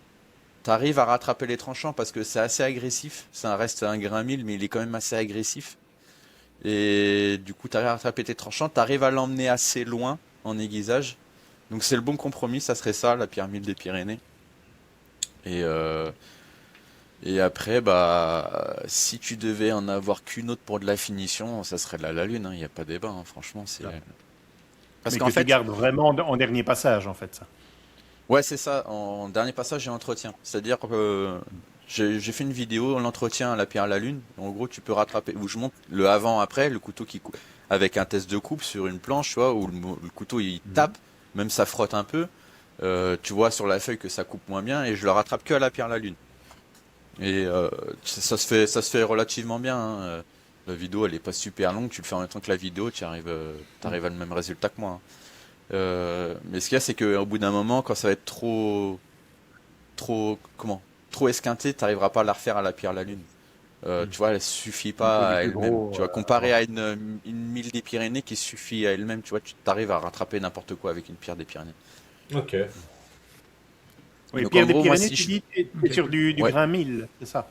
T'arrives à rattraper les tranchants parce que c'est assez agressif. Ça reste un grain 1000, mais il est quand même assez agressif. Et du coup, t'arrives à rattraper tes tranchants, t'arrives à l'emmener assez loin en aiguisage. Donc c'est le bon compromis, ça serait ça, la pierre 1000 des Pyrénées. Et après, si tu devais en avoir qu'une autre pour de la finition, ça serait de la Lune, hein, y a pas débat, hein, franchement. Parce qu'en fait, tu gardes vraiment en dernier passage, en fait, ça. Ouais, c'est ça, en dernier passage et entretien. C'est-à-dire que j'ai fait une vidéo, l'entretien à la pierre à la Lune. En gros, tu peux rattraper, où je montre le avant-après, le couteau qui coupe, avec un test de coupe sur une planche, tu vois, où le couteau il tape, même ça frotte un peu. Tu vois sur la feuille que ça coupe moins bien, et je le rattrape que à la pierre à la Lune. Et ça se fait relativement bien, hein. La vidéo elle est pas super longue, tu le fais en même temps que la vidéo, tu arrives à le même résultat que moi, hein. Mais ce qu'il y a, c'est qu'au bout d'un moment, quand ça va être trop esquinté, tu n'arriveras pas à la refaire à la pierre à la Lune. Tu vois, elle suffit pas à elle-même. Tu vas comparer à une 1000 des Pyrénées qui suffit à elle-même. Tu vois, tu t'arrives à rattraper n'importe quoi avec une pierre des Pyrénées. Ok. Oui, Donc, pierre en des gros, Pyrénées, moi, si tu je- dis, t'es sur du grain 1000, c'est ça?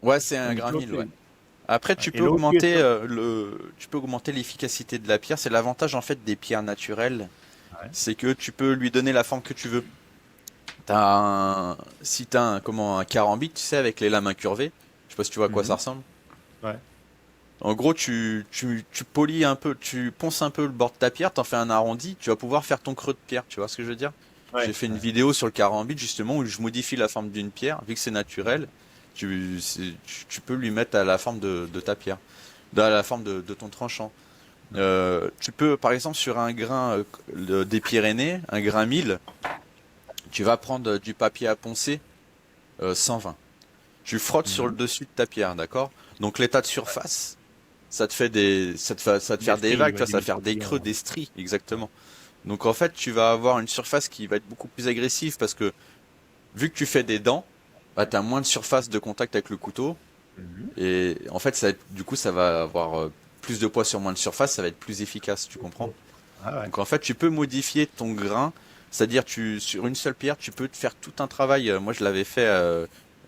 Ouais, c'est un Donc, grain l'autre, 1000, ouais. Après, tu Et peux l'autre, augmenter tu peux augmenter l'efficacité de la pierre. C'est l'avantage en fait des pierres naturelles, c'est que tu peux lui donner la forme que tu veux. Si t'as un carambit, tu sais, avec les lames incurvées. Je sais pas si tu vois à quoi ça ressemble. Ouais. En gros, tu polis un peu, tu ponces un peu le bord de ta pierre, t'en fais un arrondi, tu vas pouvoir faire ton creux de pierre. Tu vois ce que je veux dire? Ouais. J'ai fait une vidéo sur le carambit justement où je modifie la forme d'une pierre, vu que c'est naturel. Tu peux lui mettre à la forme de ta pierre, à la forme de ton tranchant. Tu peux, par exemple, sur un grain des Pyrénées, un grain 1000, tu vas prendre du papier à poncer 120. Tu frottes sur le dessus de ta pierre, d'accord? Donc l'état de surface, ça te fait ça te faire des stries, vagues, tu ouais, vois, des ça va faire des creux, micro-triangles. des stries, exactement. Donc en fait, tu vas avoir une surface qui va être beaucoup plus agressive parce que vu que tu fais des dents, bah, tu as moins de surface de contact avec le couteau. Mhm. Et en fait, du coup, ça va avoir plus de poids sur moins de surface, ça va être plus efficace, tu comprends? Ah ouais. Donc en fait, tu peux modifier ton grain, c'est-à-dire sur une seule pierre, tu peux te faire tout un travail. Moi, je l'avais fait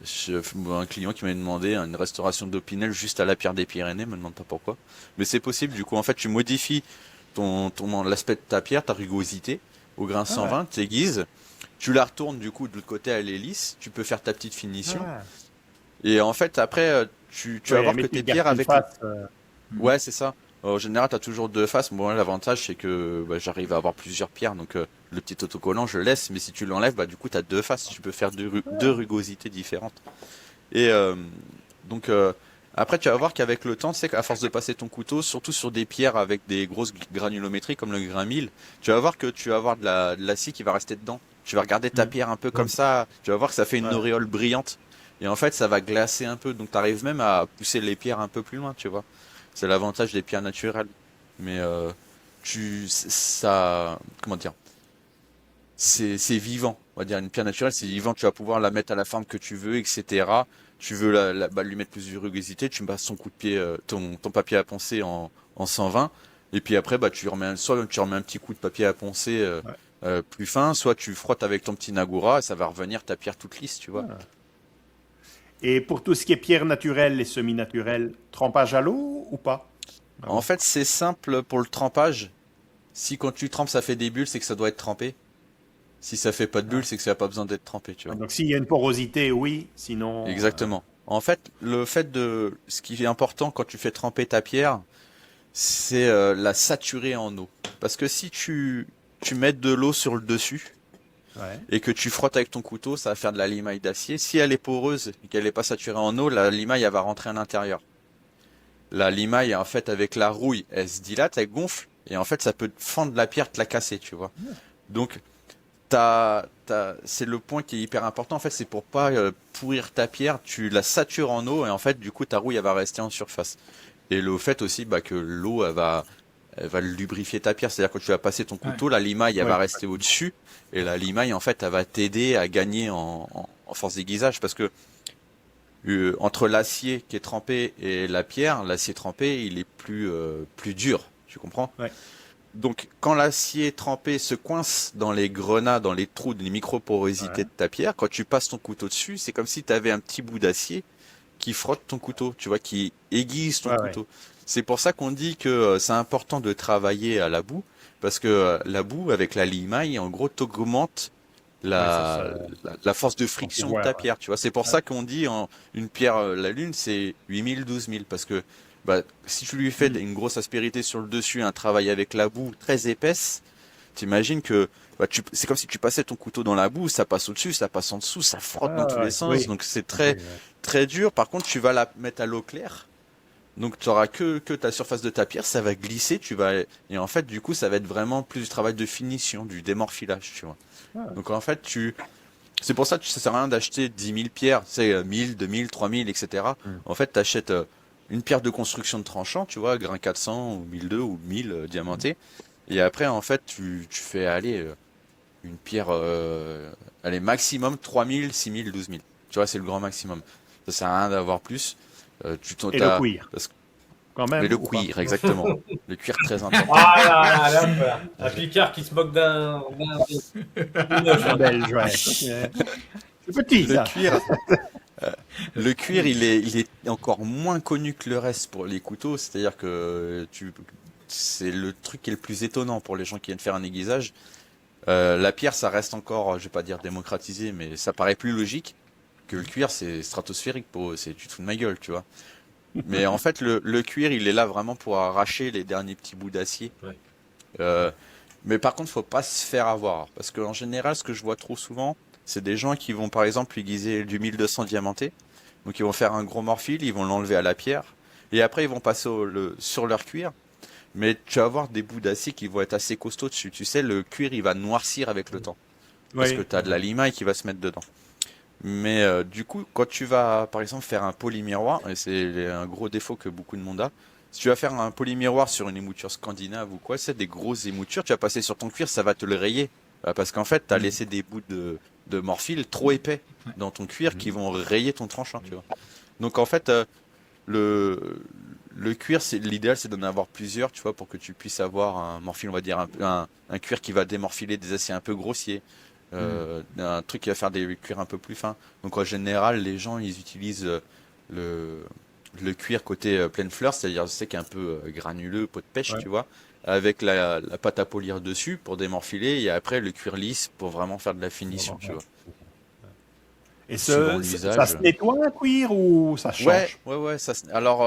chez un client qui m'avait demandé une restauration d'Opinel juste à la pierre des Pyrénées, me demande pas pourquoi. Mais c'est possible, du coup, en fait, tu modifies l'aspect de ta pierre, ta rugosité, au grain Ah ouais. 120, tu aiguises, tu la retournes du coup de l'autre côté, elle est lisse, tu peux faire ta petite finition. Ah. Et en fait, après, tu vas Ouais, voir mais que tu tes gardes pierres une avec le... face. Mhm. Ouais, c'est ça. En général, tu as toujours deux faces. Moi, l'avantage, c'est que bah, j'arrive à avoir plusieurs pierres. Donc, le petit autocollant, je le laisse. Mais si tu l'enlèves, bah, du coup, tu as deux faces. Tu peux faire deux rugosités différentes. Et donc, après, tu vas voir qu'avec le temps, tu sais qu'à force de passer ton couteau, surtout sur des pierres avec des grosses granulométries comme le grain 1000, tu vas voir que tu vas avoir de l'acier qui va rester dedans. Tu vas regarder ta Mhm. pierre un peu comme ça. Tu vas voir que ça fait une Ouais. auréole brillante. Et en fait, ça va glacer un peu. Donc, tu arrives même à pousser les pierres un peu plus loin, tu vois. C'est l'avantage des pierres naturelles. Mais comment dire, c'est vivant. On va dire une pierre naturelle, c'est vivant. Tu vas pouvoir la mettre à la forme que tu veux, etc. Tu veux bah, lui mettre plus de rugosité, tu me passes son coup de pied, ton papier à poncer en 120. Et puis après, bah, soit tu remets un petit coup de papier à poncer Ouais. plus fin, soit tu frottes avec ton petit Nagura et ça va revenir ta pierre toute lisse, tu vois. Ah. Et pour tout ce qui est pierres naturelles et semi-naturelles, trempage à l'eau ou pas? Ah En bon. fait, c'est simple pour le trempage. Si quand tu trempes, ça fait des bulles, c'est que ça doit être trempé. Si ça fait pas de bulles, Ah. c'est que ça n'a pas besoin d'être trempé, tu vois. Donc s'il y a une porosité, oui. Sinon, Exactement. En fait, ce qui est important quand tu fais tremper ta pierre, c'est la saturer en eau. Parce que si tu mets de l'eau sur le dessus ouais. et que tu frottes avec ton couteau, ça va faire de la limaille d'acier. Si elle est poreuse et qu'elle n'est pas saturée en eau, la limaille, elle va rentrer à l'intérieur. La limaille, en fait, avec la rouille, elle se dilate, elle gonfle, et en fait, ça peut te fendre la pierre, te la casser, tu vois. Donc, c'est le point qui est hyper important. En fait, c'est pour pas pourrir ta pierre, tu la satures en eau, et en fait, du coup, ta rouille, elle va rester en surface. Et le fait aussi bah, que l'eau, elle va lubrifier ta pierre. C'est-à-dire que tu vas passer ton Ouais. couteau, la limaille, elle Ouais. va rester au-dessus, et la limaille, en fait, elle va t'aider à gagner en force d'aiguisage, parce que entre l'acier qui est trempé et la pierre, l'acier trempé, il est plus dur, tu comprends? Ouais. Donc, quand l'acier trempé se coince dans les grenats, dans les trous, les microporosités Ouais. de ta pierre, quand tu passes ton couteau dessus, c'est comme si tu avais un petit bout d'acier qui frotte ton couteau, tu vois, qui aiguise ton Ouais, ouais. couteau. C'est pour ça qu'on dit que c'est important de travailler à la boue, parce que la boue, avec la limaille, en gros, t'augmente Ouais, ça, la force de son friction de pouvoir. ta pierre, tu vois. C'est pour Ouais. ça qu'on dit une pierre, la lune, c'est 8000, 12000, parce que bah, si tu lui fais Mm. une grosse aspérité sur le dessus, un travail avec la boue très épaisse, t'imagines que bah, c'est comme si tu passais ton couteau dans la boue, ça passe au-dessus, ça passe en dessous, ça frotte dans Ah, tous les ouais. sens, Oui. donc c'est Oui, très ouais. très dur. Par contre, tu vas la mettre à l'eau claire, donc tu auras que ta surface de ta pierre, ça va glisser, et en fait, du coup, ça va être vraiment plus du travail de finition, du démorphilage, tu vois. Ah. Donc en fait, c'est pour ça que ça sert à rien d'acheter 10 000 pierres, c'est 1000, 2000, 3000, etc. Mm. En fait, tu achètes une pierre de construction de tranchant, tu vois, grain 400 ou 1002 ou 1000 diamanté. Et après, en fait, tu fais aller une pierre, allez, maximum 3000, 6000, 12000. Tu vois, c'est le grand maximum. Ça sert à rien d'avoir plus. Et le cuir, parce que- quand Mais même, le ou pas? cuir, exactement. Le cuir très important. Ah là là, là, voilà. Un Picard qui se moque d'une Un belge, ouais. Ouais. C'est petit, Le ça. cuir, Le cuir, il est encore moins connu que le reste pour les couteaux, c'est-à-dire que c'est le truc qui est le plus étonnant pour les gens qui viennent faire un aiguisage. La pierre, ça reste encore, je vais pas dire démocratisé, mais ça paraît plus logique que le cuir, c'est stratosphérique pour eux, tu te fous de ma gueule, tu vois. Mais en fait, le cuir, il est là vraiment pour arracher les derniers petits bouts d'acier. Ouais. Euh, mais par contre, faut pas se faire avoir, parce qu'en général, ce que je vois trop souvent, c'est des gens qui vont par exemple aiguiser du 1200 diamanté. Donc ils vont faire un gros morphile, ils vont l'enlever à la pierre, et après ils vont passer sur leur cuir. Mais tu vas avoir des bouts d'acier qui vont être assez costauds dessus. Tu sais, le cuir il va noircir avec le temps, parce que Oui. tu as de la limaille qui va se mettre dedans. Mais du coup, quand tu vas par exemple faire un polymiroir, et c'est un gros défaut que beaucoup de monde a, Si tu vas faire un polymiroir sur une émouture scandinave ou quoi, c'est des grosses émoutures, tu vas passer sur ton cuir, ça va te le rayer. Parce qu'en fait, tu as laissé des bouts de morphile trop épais dans ton cuir qui vont rayer ton tranchant, tu vois. Donc en fait, le cuir, l'idéal, c'est d'en avoir plusieurs, tu vois, pour que tu puisses avoir un morphile, on va dire, un cuir qui va démorphiler des aciers un peu grossiers, un truc qui va faire des cuirs un peu plus fins. Donc en général, les gens, ils utilisent le cuir côté pleine fleur, c'est-à-dire c'est un peu granuleux, peau de pêche, tu vois, avec la pâte à polir dessus pour démorfiler, et après le cuir lisse pour vraiment faire de la finition, tu vois. Et Suivant ça l'usage. se nettoie un cuir ou ça change? Ouais, alors,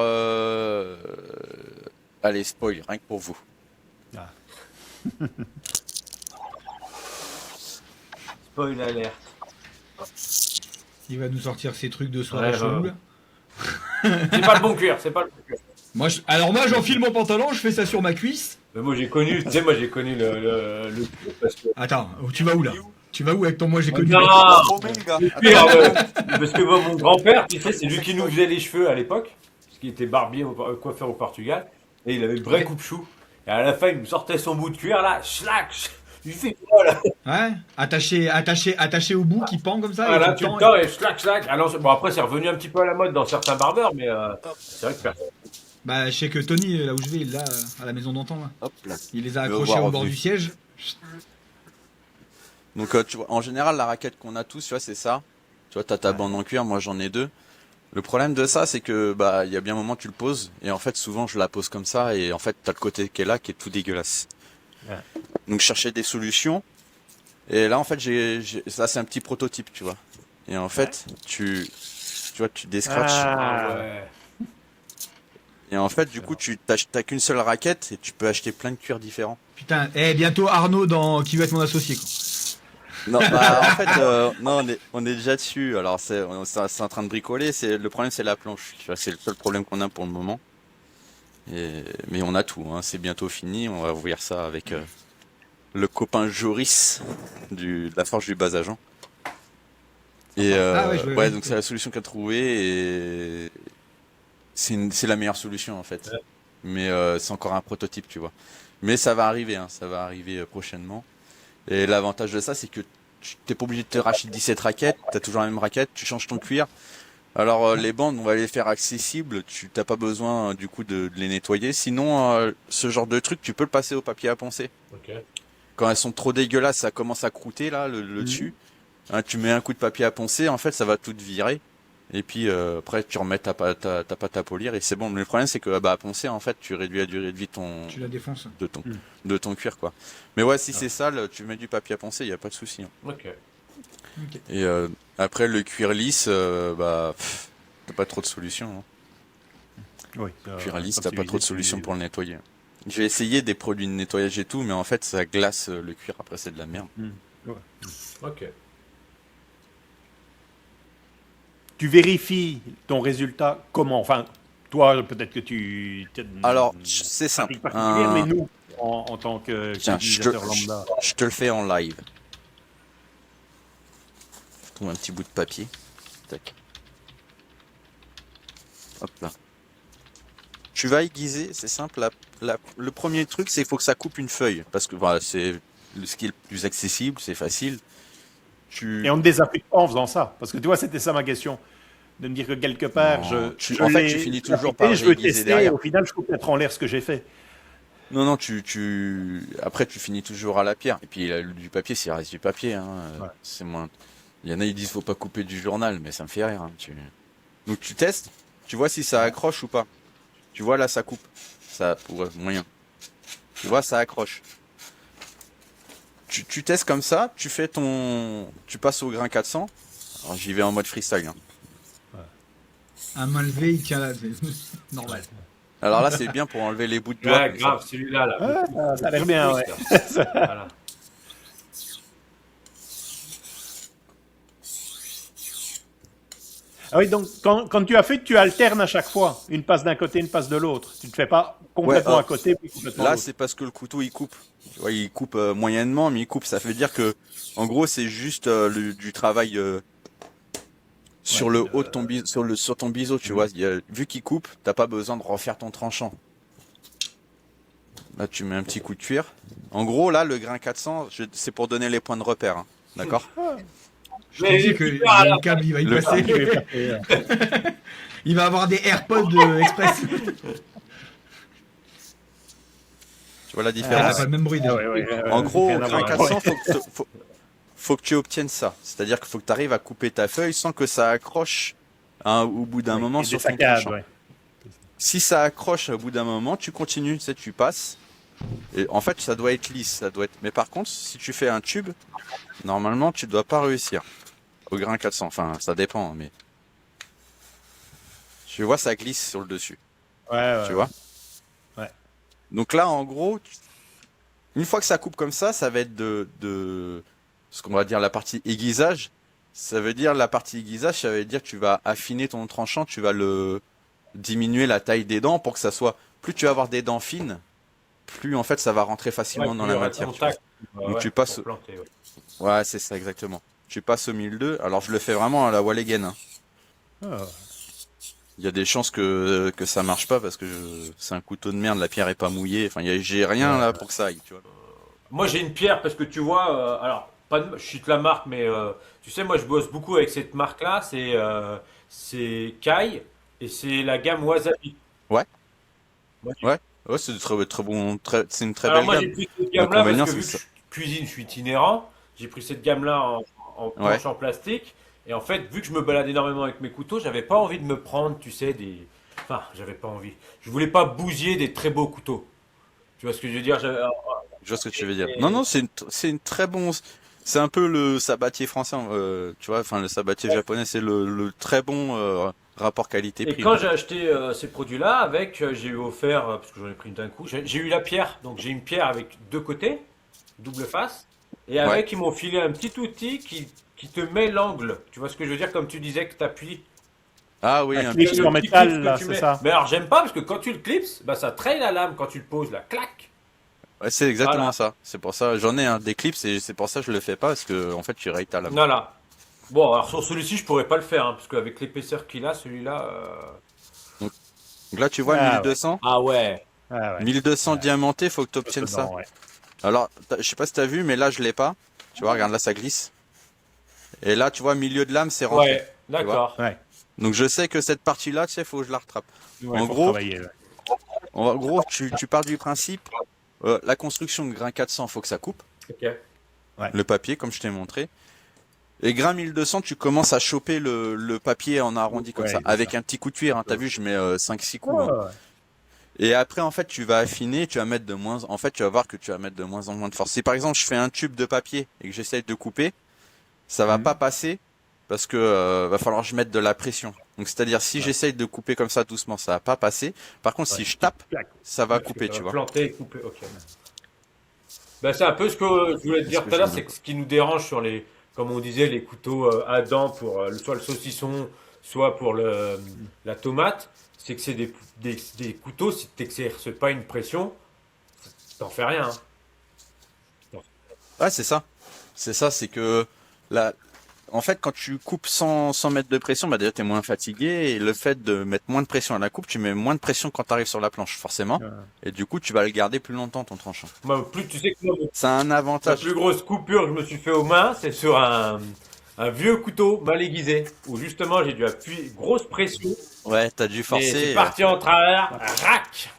allez, spoil, rien que pour vous. Ah. Spoil alert. Il va nous sortir ces trucs de soirée Ouais, chelou, là. C'est pas le bon cuir, c'est pas le bon cuir. Alors moi, j'enfile mon pantalon, je fais ça sur ma cuisse. Mais moi j'ai connu, tu sais, moi j'ai connu le cuir parce que. Attends, tu vas où là? Tu vas où avec ton moi j'ai connu? Non, Le gars. cuir, parce que moi, mon grand-père, tu sais, c'est lui qui nous faisait les cheveux à l'époque, parce qu'il était barbier, coiffeur au Portugal, et il avait le vrai coupe-chou. Et à la fin, il me sortait son bout de cuir là, schlac, il fait quoi là? Ouais, attaché au bout qui pend comme ça. Voilà, et tu tout le le temps et schlac, schlac. Alors, bon, après, c'est revenu un petit peu à la mode dans certains barbeurs, mais c'est vrai que personne. Bah, je sais que Tony, là où je vais, il l'a à la maison d'antan, là. Hop là. Il les a Le accrochés voir au bord revenu. du siège. Donc, tu vois, en général, la raquette qu'on a tous, tu vois, c'est ça. Tu vois, t'as ta bande en cuir, moi j'en ai deux. Le problème de ça, c'est que, bah, il y a bien un moment, tu le poses, et en fait, souvent, je la pose comme ça, et en fait, t'as le côté qui est là, qui est tout dégueulasse. Ouais. Donc, je cherchais des solutions, et là, en fait, ça, c'est un petit prototype, tu vois. Et en fait, tu vois, tu descratches. Ah ouais. Et en fait, du coup, t'as qu'une seule raquette, et tu peux acheter plein de cuirs différents. Putain, bientôt Arnaud qui va être mon associé, quoi. Non, bah, en fait, non, on est déjà dessus. Alors, c'est en train de bricoler. Le problème, c'est la planche. Tu vois, c'est le seul problème qu'on a pour le moment. Mais on a tout, hein. C'est bientôt fini. On va ouvrir ça avec le copain Joris de la Forge du Bas Agent. Et ouais, donc c'est la solution qu'a trouvée, et c'est la meilleure solution en fait. Ouais. Mais c'est encore un prototype, tu vois. Mais ça va arriver, hein. Ça va arriver prochainement. Et l'avantage de ça, c'est que tu t'es pas obligé de te racheter 17 raquettes, t'as toujours la même raquette, tu changes ton cuir. Alors les bandes, on va les faire accessibles, tu t'as pas besoin du coup de les nettoyer. Sinon, ce genre de truc, tu peux le passer au papier à poncer. Ok. Quand elles sont trop dégueulasses, ça commence à croûter là, le dessus. Hein, tu mets un coup de papier à poncer, en fait, ça va tout virer. Et puis après, tu remets ta pâte à polir et c'est bon. Mais le problème, c'est que à poncer, en fait, tu réduis la durée de vie Tu la défonces. de ton cuir, quoi. Mais ouais, si c'est sale, tu mets du papier à poncer, il y a pas de souci. Hein. Ok. Et après, le cuir lisse, t'as pas trop de solutions. Hein. Oui. Cuir lisse, t'as pas trop de solutions pour le nettoyer. J'ai essayé des produits de nettoyage et tout, mais en fait, ça glace le cuir. Après, c'est de la merde. Ok. Tu vérifies ton résultat comment? Enfin, toi, peut-être que tu... Alors, c'est simple. particulière, mais nous, en tant Tiens, qu'utilisateur lambda. je te le fais en live. Je trouve un petit bout de papier. Tac. Hop là. Tu vas aiguiser, c'est simple. Le premier truc, c'est qu'il faut que ça coupe une feuille. Parce que voilà, c'est ce qui est le plus accessible, c'est facile. Et on ne désaffecte pas en faisant ça. Parce que tu vois, c'était ça ma question. De me dire que quelque part, Non, je en fait, l'ai tu finis toujours affecté, par je veux réaiguiser tester, derrière. et au final, je coupe peut-être en l'air ce que j'ai fait. Non, après, tu finis toujours à la pierre. Et puis, du papier, c'est reste du papier. Hein. Ouais. C'est moins. Il y en a, ils disent faut pas couper du journal, mais ça me fait rire. Hein. Donc, tu testes, tu vois si ça accroche ou pas. Tu vois, là, ça coupe. Ça pourrait moyen. Tu vois, ça accroche. Tu testes comme ça, tu passes au grain 400. Alors, j'y vais en mode freestyle. Hein. Un main levée, il tient là, c'est normal. Alors là, c'est bien pour enlever les bouts de doigts. Ouais, comme grave, celui-là, là. Ouais, ça a l'air bien, ouais. Voilà. Ah oui, donc quand tu as fait, tu alternes à chaque fois. Une passe d'un côté, une passe de l'autre. Tu ne te fais pas complètement Ouais, à côté, puis complètement à Là, l'autre. c'est parce que le couteau il coupe. Tu vois, il coupe moyennement, mais il coupe. Ça veut dire que, en gros, c'est juste du travail sur le haut de ton biseau, sur ton biseau. Tu vois, vu qu'il coupe, t'as pas besoin de refaire ton tranchant. Là, tu mets un petit coup de cuir. En gros, là, le grain 400, c'est pour donner les points de repère. Hein. D'accord? Je te dis que il y a le câble, il va y Le- passer. Il va avoir des AirPods Express. Tu vois la Ah, différence? pas le même bruit déjà. En gros, rien au à grain voir. 400, faut que tu obtiennes ça. C'est-à-dire qu'il faut que tu arrives à couper ta feuille sans que ça accroche hein, au bout d'un moment Et des sur ton saccades, tranchant. ouais. Si ça accroche au bout d'un moment, tu continues, tu sais, tu passes. Et en fait, ça doit être lisse, ça doit être. Mais par contre, si tu fais un tube, normalement, tu dois pas réussir au grain 400. Enfin, ça dépend, hein, mais tu vois, ça glisse sur le dessus. Ouais, Tu vois? Ouais. Donc là, en gros, une fois que ça coupe comme ça va être de ce qu'on va dire la partie aiguisage. Ça veut dire la partie aiguisage, ça veut dire que tu vas affiner ton tranchant, tu vas le diminuer la taille des dents pour que ça soit. Plus tu vas avoir des dents fines, plus en fait ça va rentrer facilement dans la matière. Tu vois. Donc tu passes. Ouais, c'est ça exactement. Tu passes au 1002. Alors je le fais vraiment à la Walligen. Hein. Ah. Il y a des chances que ça marche pas parce que c'est un couteau de merde, la pierre est pas mouillée. Enfin, j'ai rien là pour que ça aille. Tu vois. Moi, j'ai une pierre parce que tu vois, alors, pas de, je cite la marque, mais tu sais, moi, je bosse beaucoup avec cette marque-là. C'est Kai et c'est la gamme Wasabi. Ouais. Moi, Ouais, ouais, c'est très bon, c'est une très alors, belle moi, j'ai gamme. pris cette gamme-là parce L'inconvénient, que c'est vu que que ça. je cuisine, je suis itinérant. J'ai pris cette gamme-là en Ouais. planche en plastique. Et en fait, vu que je me balade énormément avec mes couteaux, j'avais pas envie de me prendre, tu sais, des. Enfin, j'avais pas envie. Je voulais pas bousiller des très beaux couteaux. Tu vois ce que je veux dire? Je vois ce que tu veux dire. Non, non, c'est une très bon. C'est un peu le sabatier français, tu vois. Enfin, le sabatier japonais, c'est le très bon rapport Et qualité-prix. quand Hein. j'ai acheté ces produits-là, avec, j'ai eu offert, parce que j'en ai pris d'un coup, j'ai eu la pierre. Donc j'ai une pierre avec deux côtés, double face. Et Ouais. avec, ils m'ont filé un petit outil qui te met l'angle. Tu vois ce que je veux dire? Comme tu disais que tu appuies. Ah oui, Un un clip petit. sur métal, là, c'est ça. Mais alors j'aime pas parce que quand tu le clipses, bah, ça traîne la lame quand tu le poses là. Clac! Ouais, c'est exactement Voilà. ça. C'est pour ça. J'en ai un des clips et c'est pour ça que je le fais pas parce que en fait, tu rayes ta lame. Voilà. Bon, alors sur celui-ci, je pourrais pas le faire, hein, parce qu'avec l'épaisseur qu'il a, celui-là. Donc là, tu vois, Ah ouais. 1200. Ah ouais. Ah ouais. 1200 Ouais. diamanté, faut que tu obtiennes ça. Dedans, ouais. Alors, je sais pas si t'as vu, mais là, je l'ai pas. Tu vois, regarde là, ça glisse. Et là, tu vois, milieu de lame, c'est rentré. Ouais, d'accord. Ouais. Donc je sais que cette partie-là, tu sais, faut que je la rattrape. Ouais, En faut gros, travailler, ouais. En gros, tu pars du principe, la construction de grain 400, faut que ça coupe. Ok. Le papier, comme je t'ai montré. Et grain 1200, tu commences à choper le papier en arrondi comme Ouais, ça, c'est avec ça. un petit coup de cuir. Hein. T'as vu, je mets 5-6 coups. Hein. Ouais. Et après, en fait, tu vas affiner, tu vas mettre de moins. En fait, tu vas voir que tu vas mettre de moins en moins de force. Si par exemple, je fais un tube de papier et que j'essaye de couper, ça va pas passer parce que va falloir que je mette de la pression. Donc, c'est-à-dire, si j'essaye de couper comme ça doucement, ça va pas passer. Par contre, si je tape, Clac. ça va Parce que couper, ça tu va vois. planter et couper. Ok. Ben, c'est un peu ce que je voulais te dire ce que tout à l'heure, je c'est que ce qui nous dérange sur les, comme on disait, les couteaux à dents pour soit le saucisson, soit pour la tomate, c'est que c'est des couteaux, si tu n'exerces pas une pression, t'en fais rien. Hein. Ouais, c'est ça. C'est ça, c'est que la... en fait, quand tu coupes sans mettre de pression, bah déjà t'es moins fatigué et le fait de mettre moins de pression à la coupe, tu mets moins de pression quand tu arrives sur la planche, forcément. Ouais. Et du coup, tu vas le garder plus longtemps ton tranchant. Moi, plus tu sais que moi, Ça a un la avantage. plus grosse coupure que je me suis fait aux mains, c'est sur un vieux couteau mal aiguisé, où justement j'ai dû appuyer grosse pression. Ouais, t'as dû Et forcer. c'est parti en travers, rac!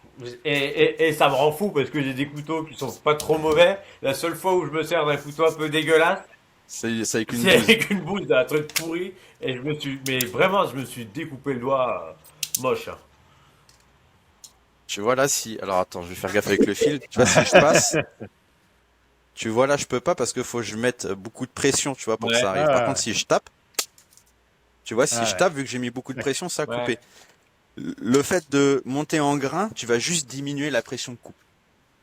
Et ça me rend fou parce que j'ai des couteaux qui sont pas trop mauvais. La seule fois où je me sers d'un couteau un peu dégueulasse, C'est avec une c'est bouse. avec une bouse d'un truc pourri. Et mais vraiment, je me suis découpé le doigt moche. Hein. Tu vois là si. Alors attends, je vais faire gaffe avec le fil. Tu vois si je passe. Tu vois là, je peux pas parce que faut que je mette beaucoup de pression, tu vois, pour que Ouais. ça arrive. Ah, Par ouais. contre, si je tape, tu vois, si Ah, je ouais. tape, vu que j'ai mis beaucoup de pression, ça a Ouais. coupé. Le fait de monter en grain, tu vas juste diminuer la pression de coupe.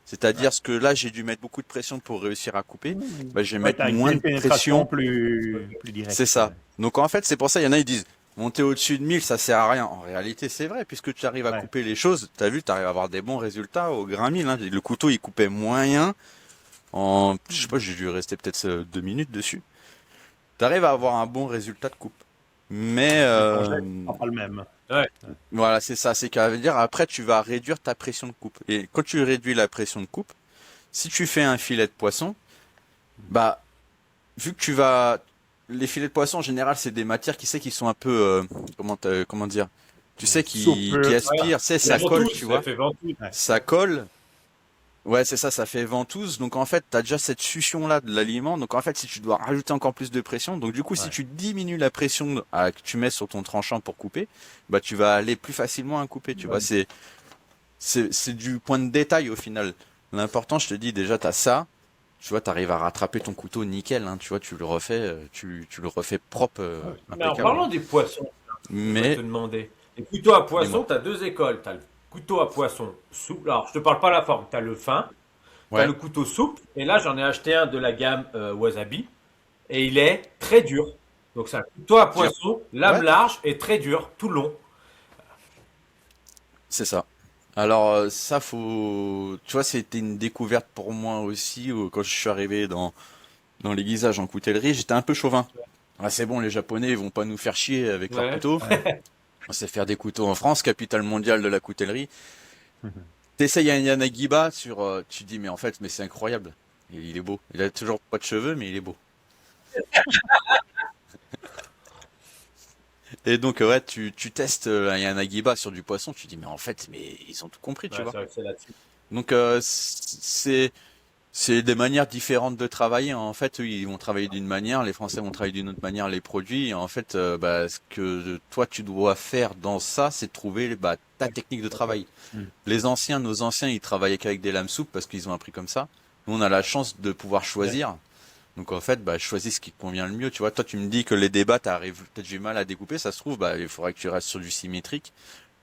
C'est-à-dire ce que là, j'ai dû mettre beaucoup de pression pour réussir à couper. Bah, je vais Ouais, mettre t'as moins une de pénétration pression. plus directe. C'est ça. Donc en fait, c'est pour ça, il y en a, ils disent, monter au-dessus de 1000, ça sert à rien. En réalité, c'est vrai, puisque tu arrives à Ouais. couper les choses. T'as vu, tu arrives à avoir des bons résultats au grain 1000. Hein. Le couteau, il coupait moyen. Je sais pas, j'ai dû rester peut-être 2 minutes dessus. Tu arrives à avoir un bon résultat de coupe. Mais Pas le même. voilà, c'est ça. C'est qu'à dire après, tu vas réduire ta pression de coupe. Et quand tu réduis la pression de coupe, si tu fais un filet de poisson, bah, vu que tu vas, les filets de poisson en général, c'est des matières qui sont un peu, comment dire, tu sais, Souple. qui aspirent, tu sais, ça colle, tu vois, Ça fait ventouse. ça colle. Ouais, c'est ça, ça fait ventouse. Donc en fait, t'as déjà cette succion-là de l'aliment. Donc en fait, si tu dois rajouter encore plus de pression, donc du coup, si Ouais. tu diminues la pression que tu mets sur ton tranchant pour couper, bah tu vas aller plus facilement à couper. Tu vois, c'est du point de détail au final. L'important, je te dis déjà, t'as ça. Tu vois, t'arrives à rattraper ton couteau nickel. Hein, tu vois, tu le refais, tu le refais propre, Mais en impeccable. parlant des poissons, je vais Mais te demander. Les couteaux à poisson, dis-moi. tu as deux écoles. Tu as le couteau à poisson souple. Alors, je te parle pas la forme. Tu as le fin, tu as Ouais, le couteau souple. Et là, j'en ai acheté un de la gamme Wasabi. Et il est très dur. Donc, c'est un couteau à j'ai- poisson, lame ouais, large et très dur, tout long. c'est ça. Alors ça, faut, tu vois, c'était une découverte pour moi aussi quand je suis arrivé dans l'aiguisage en coutellerie, j'étais un peu chauvin. Ah, c'est bon, les Japonais ils vont pas nous faire chier avec leurs Ouais. couteaux. On sait faire des couteaux en France, capitale mondiale de la coutellerie. T'essayes un Yanagiba tu te dis mais en fait mais c'est incroyable. Il est beau. Il a toujours pas de cheveux mais il est beau. Et donc ouais, tu testes un Yanagiba sur du poisson, tu te dis mais en fait mais ils ont tout compris, tu Ouais, vois. c'est vrai que c'est là-dessus. Donc c'est des manières différentes de travailler. En fait, eux, ils vont travailler d'une manière, les Français vont travailler d'une autre manière les produits. Et en fait, bah, ce que toi tu dois faire dans ça, c'est de trouver bah, ta technique de travail. Mm. Nos anciens, ils travaillaient qu'avec des lames souples parce qu'ils ont appris comme ça. Nous, on a la chance de pouvoir choisir. Donc en fait, bah, choisis ce qui te convient le mieux. Tu vois, toi, tu me dis que les débats, t'arrives peut-être du mal à découper. Ça se trouve, bah, il faudrait que tu restes sur du symétrique,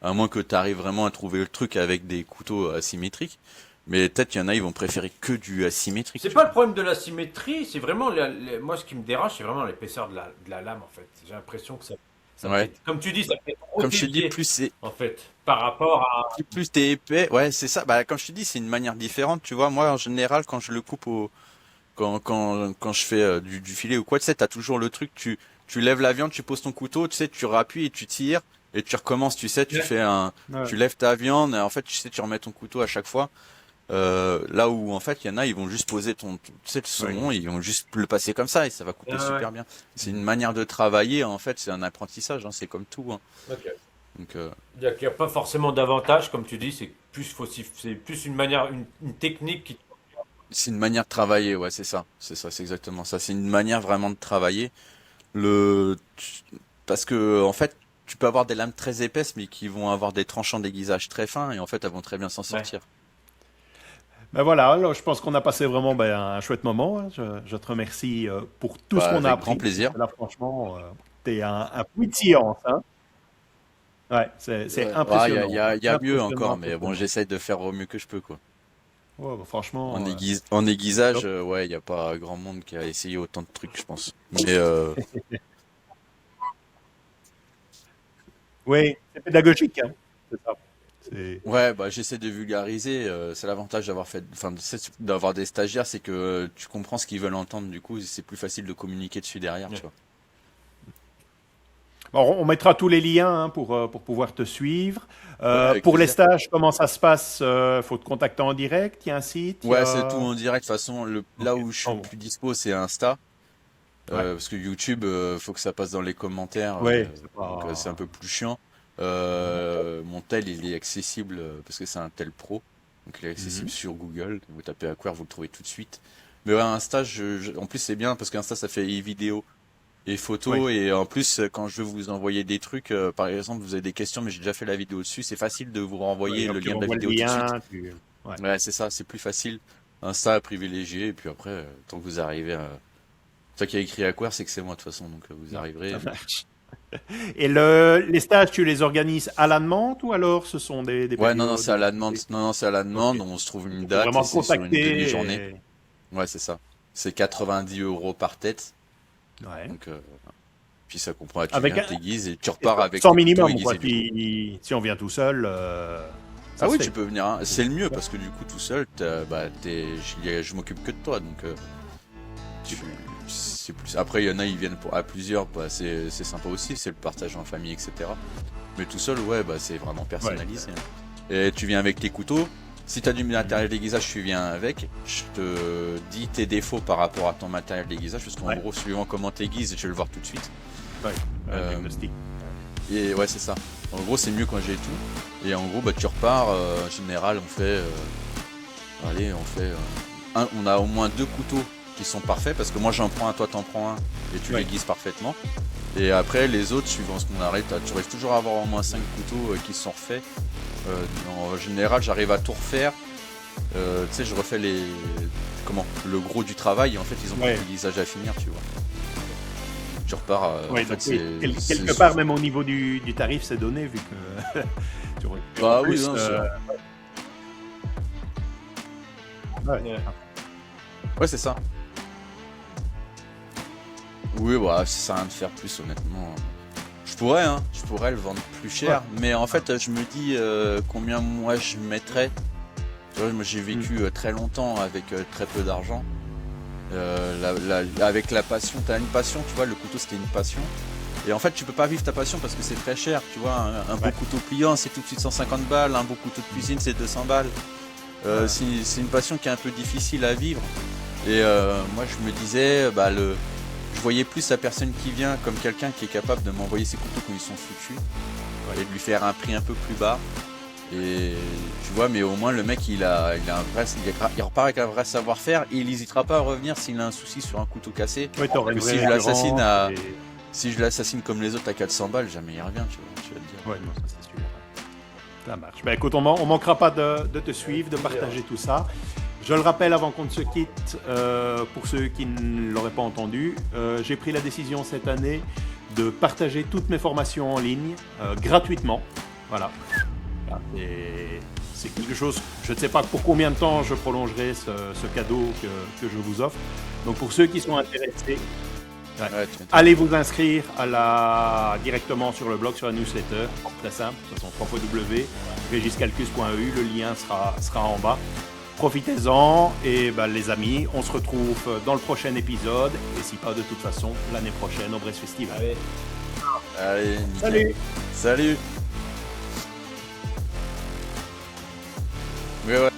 à moins que tu arrives vraiment à trouver le truc avec des couteaux asymétriques. Mais peut-être qu'il y en a, ils vont préférer que du asymétrique. C'est Tu pas le vois. problème de la symétrie, c'est vraiment moi ce qui me dérange, c'est vraiment l'épaisseur de la lame en fait. J'ai l'impression que ça me Ouais. fait, comme tu dis, ça me fait trop Comme je te dis, délié en fait par rapport à. plus t'es épais, ouais, c'est ça. Bah, comme je te dis, c'est une manière différente. Tu vois, moi, en général, quand je le coupe quand je fais du filet ou quoi, tu sais, t'as toujours le truc, tu lèves la viande, tu poses ton couteau, tu sais, tu rappuies et tu tires. Et tu recommences, tu sais, Ouais. Ouais. tu lèves ta viande, et en fait, tu sais, tu remets ton couteau à chaque fois. Là où en fait il y en a, ils vont juste poser tu sais, le saumon, ils vont juste le passer comme ça et ça va couper Ouais, super ouais. bien. C'est une manière de travailler, en fait, c'est un apprentissage, hein, c'est comme tout. Hein. Ok. Donc Il n'y a pas forcément d'avantage, comme tu dis, c'est plus une manière, une technique qui. c'est une manière de travailler, ouais, c'est ça, c'est exactement ça. C'est une manière vraiment de travailler. Parce que en fait, tu peux avoir des lames très épaisses, mais qui vont avoir des tranchants d'aiguisage très fins et en fait, elles vont très bien s'en Ouais. sortir. Ben voilà, alors, je pense qu'on a passé vraiment un chouette moment. Hein. Je te remercie pour tout ce Bah, qu'on a avec grand appris. plaisir. Là, franchement, t'es un puits de science. Hein. Ouais, c'est Ouais, impressionnant. il y a mieux Impressionnant, encore, mais bon, impressionnant. j'essaye de faire au mieux que je peux, quoi. Ouais, bah, franchement, En aiguisage, top. ouais, il n'y a pas grand monde qui a essayé autant de trucs, je pense. Mais Oui, c'est pédagogique. Hein. C'est ça. C'est... ouais, bah j'essaie de vulgariser. C'est l'avantage d'avoir des stagiaires, c'est que tu comprends ce qu'ils veulent entendre. Du coup, c'est plus facile de communiquer dessus derrière, tu Ouais. vois. Bon, on mettra tous les liens hein, pour pouvoir te suivre. Ouais, avec Pour les plaisir. stages, comment ça se passe? Faut te contacter en direct? Il y a un site? Il y Ouais, c'est tout a... en direct. De toute façon, là Ok. où je suis Oh, le bon. plus dispo, c'est Insta. Ouais. Parce que YouTube, faut que ça passe dans les commentaires, Ouais, c'est donc c'est un pas... peu plus chiant. Mon tel, il est accessible parce que c'est un tel pro, donc il est accessible Mhm. sur Google. Vous tapez Aquare, vous le trouvez tout de suite. Mais ouais, Insta, en plus c'est bien parce qu'Insta ça fait vidéo et Oui. photo et en plus quand je veux vous envoyer des trucs, par exemple vous avez des questions mais j'ai déjà fait la vidéo dessus, c'est facile de vous Ouais, renvoyer le donc tu lien de la renvoies le vidéo tout de suite. lien. Ouais. Ouais, c'est ça, c'est plus facile. Insta à privilégier et puis après, tant que vous arrivez à toi qui as écrit Aquare, c'est que c'est moi de toute façon, donc vous Ouais, arriverez. ça marche. Et les stages, tu les organises à la demande ou alors ce sont des Ouais, non, non, c'est périodes... à la demande. Non, non, c'est à la Ok. demande. On se trouve une Il faut date vraiment et te c'est sur une contacter. demi-journée. Ouais, c'est ça. C'est 90 € par tête. Ouais. Donc, puis ça comprend, tu Avec viens, un... t'aiguises et tu repars avec Sans tes couteaux minimum, quoi. aiguisés du coup. Si on vient tout seul, ça Ah se oui, tu fait. peux venir. Hein. C'est le mieux parce que du coup, tout seul, je m'occupe que de toi. Donc, tu, c'est plus. Après, il y en a, ils viennent à plusieurs, bah, c'est sympa aussi, c'est le partage en famille, etc. Mais tout seul, ouais, bah, c'est vraiment personnalisé. Et tu viens avec tes couteaux. Si tu as du matériel d'aiguisage, tu viens avec. Je te dis tes défauts par rapport à ton matériel d'aiguisage, parce qu'en gros, suivant comment t'aiguises, je vais le voir tout de suite. Ouais, diagnostic. Et ouais, c'est ça. En gros, c'est mieux quand j'ai tout. Et en gros, bah, tu repars. En général, on fait. On a au moins 2 couteaux qui sont parfaits, parce que moi j'en prends un, toi t'en prends un, et tu l'aiguises parfaitement. Et après, les autres, suivant ce qu'on arrête, tu arrives toujours à avoir au moins 5 couteaux qui sont refaits. En général, j'arrive à tout refaire. Tu sais, je refais le gros du travail, et en fait, ils ont pas l'aiguisage à finir, tu vois. Tu repars. Quelque part, même au niveau du tarif, c'est donné, vu que. Bah oui, non, ouais, c'est ça. Oui, bah, ça sert à rien de faire plus, honnêtement. Je pourrais le vendre plus cher, mais en fait, je me dis combien moi je mettrais. Tu vois, moi j'ai vécu très longtemps avec très peu d'argent. Avec la passion, t'as une passion, tu vois, le couteau c'était une passion. Et en fait, tu peux pas vivre ta passion parce que c'est très cher, tu vois. Un beau couteau pliant, c'est tout de suite 150 balles, un beau couteau de cuisine, c'est 200 balles. C'est une passion qui est un peu difficile à vivre. Et moi je me disais, je voyais plus la personne qui vient comme quelqu'un qui est capable de m'envoyer ses couteaux quand ils sont foutus et de lui faire un prix un peu plus bas. Et tu vois, mais au moins le mec il repart avec un vrai savoir-faire, et il n'hésitera pas à revenir s'il a un souci sur un couteau cassé. Que si je l'assassine comme les autres à 400 balles, jamais il revient, tu vas te dire. Ouais, non, ça c'est sûr. Ça marche. Ben écoute, on manquera pas de te suivre, de partager tout ça. Je le rappelle avant qu'on ne se quitte, pour ceux qui ne l'auraient pas entendu, j'ai pris la décision cette année de partager toutes mes formations en ligne gratuitement. Voilà. C'est quelque chose, je ne sais pas pour combien de temps je prolongerai ce cadeau que je vous offre. Donc pour ceux qui sont intéressés, allez vous inscrire directement sur le blog, sur la newsletter. Très simple, de toute façon, www.regiscalcus.eu, le lien sera en bas. Profitez-en et les amis, on se retrouve dans le prochain épisode, et si pas de toute façon l'année prochaine au Brest Festival. Allez, nickel. Salut. Ouais.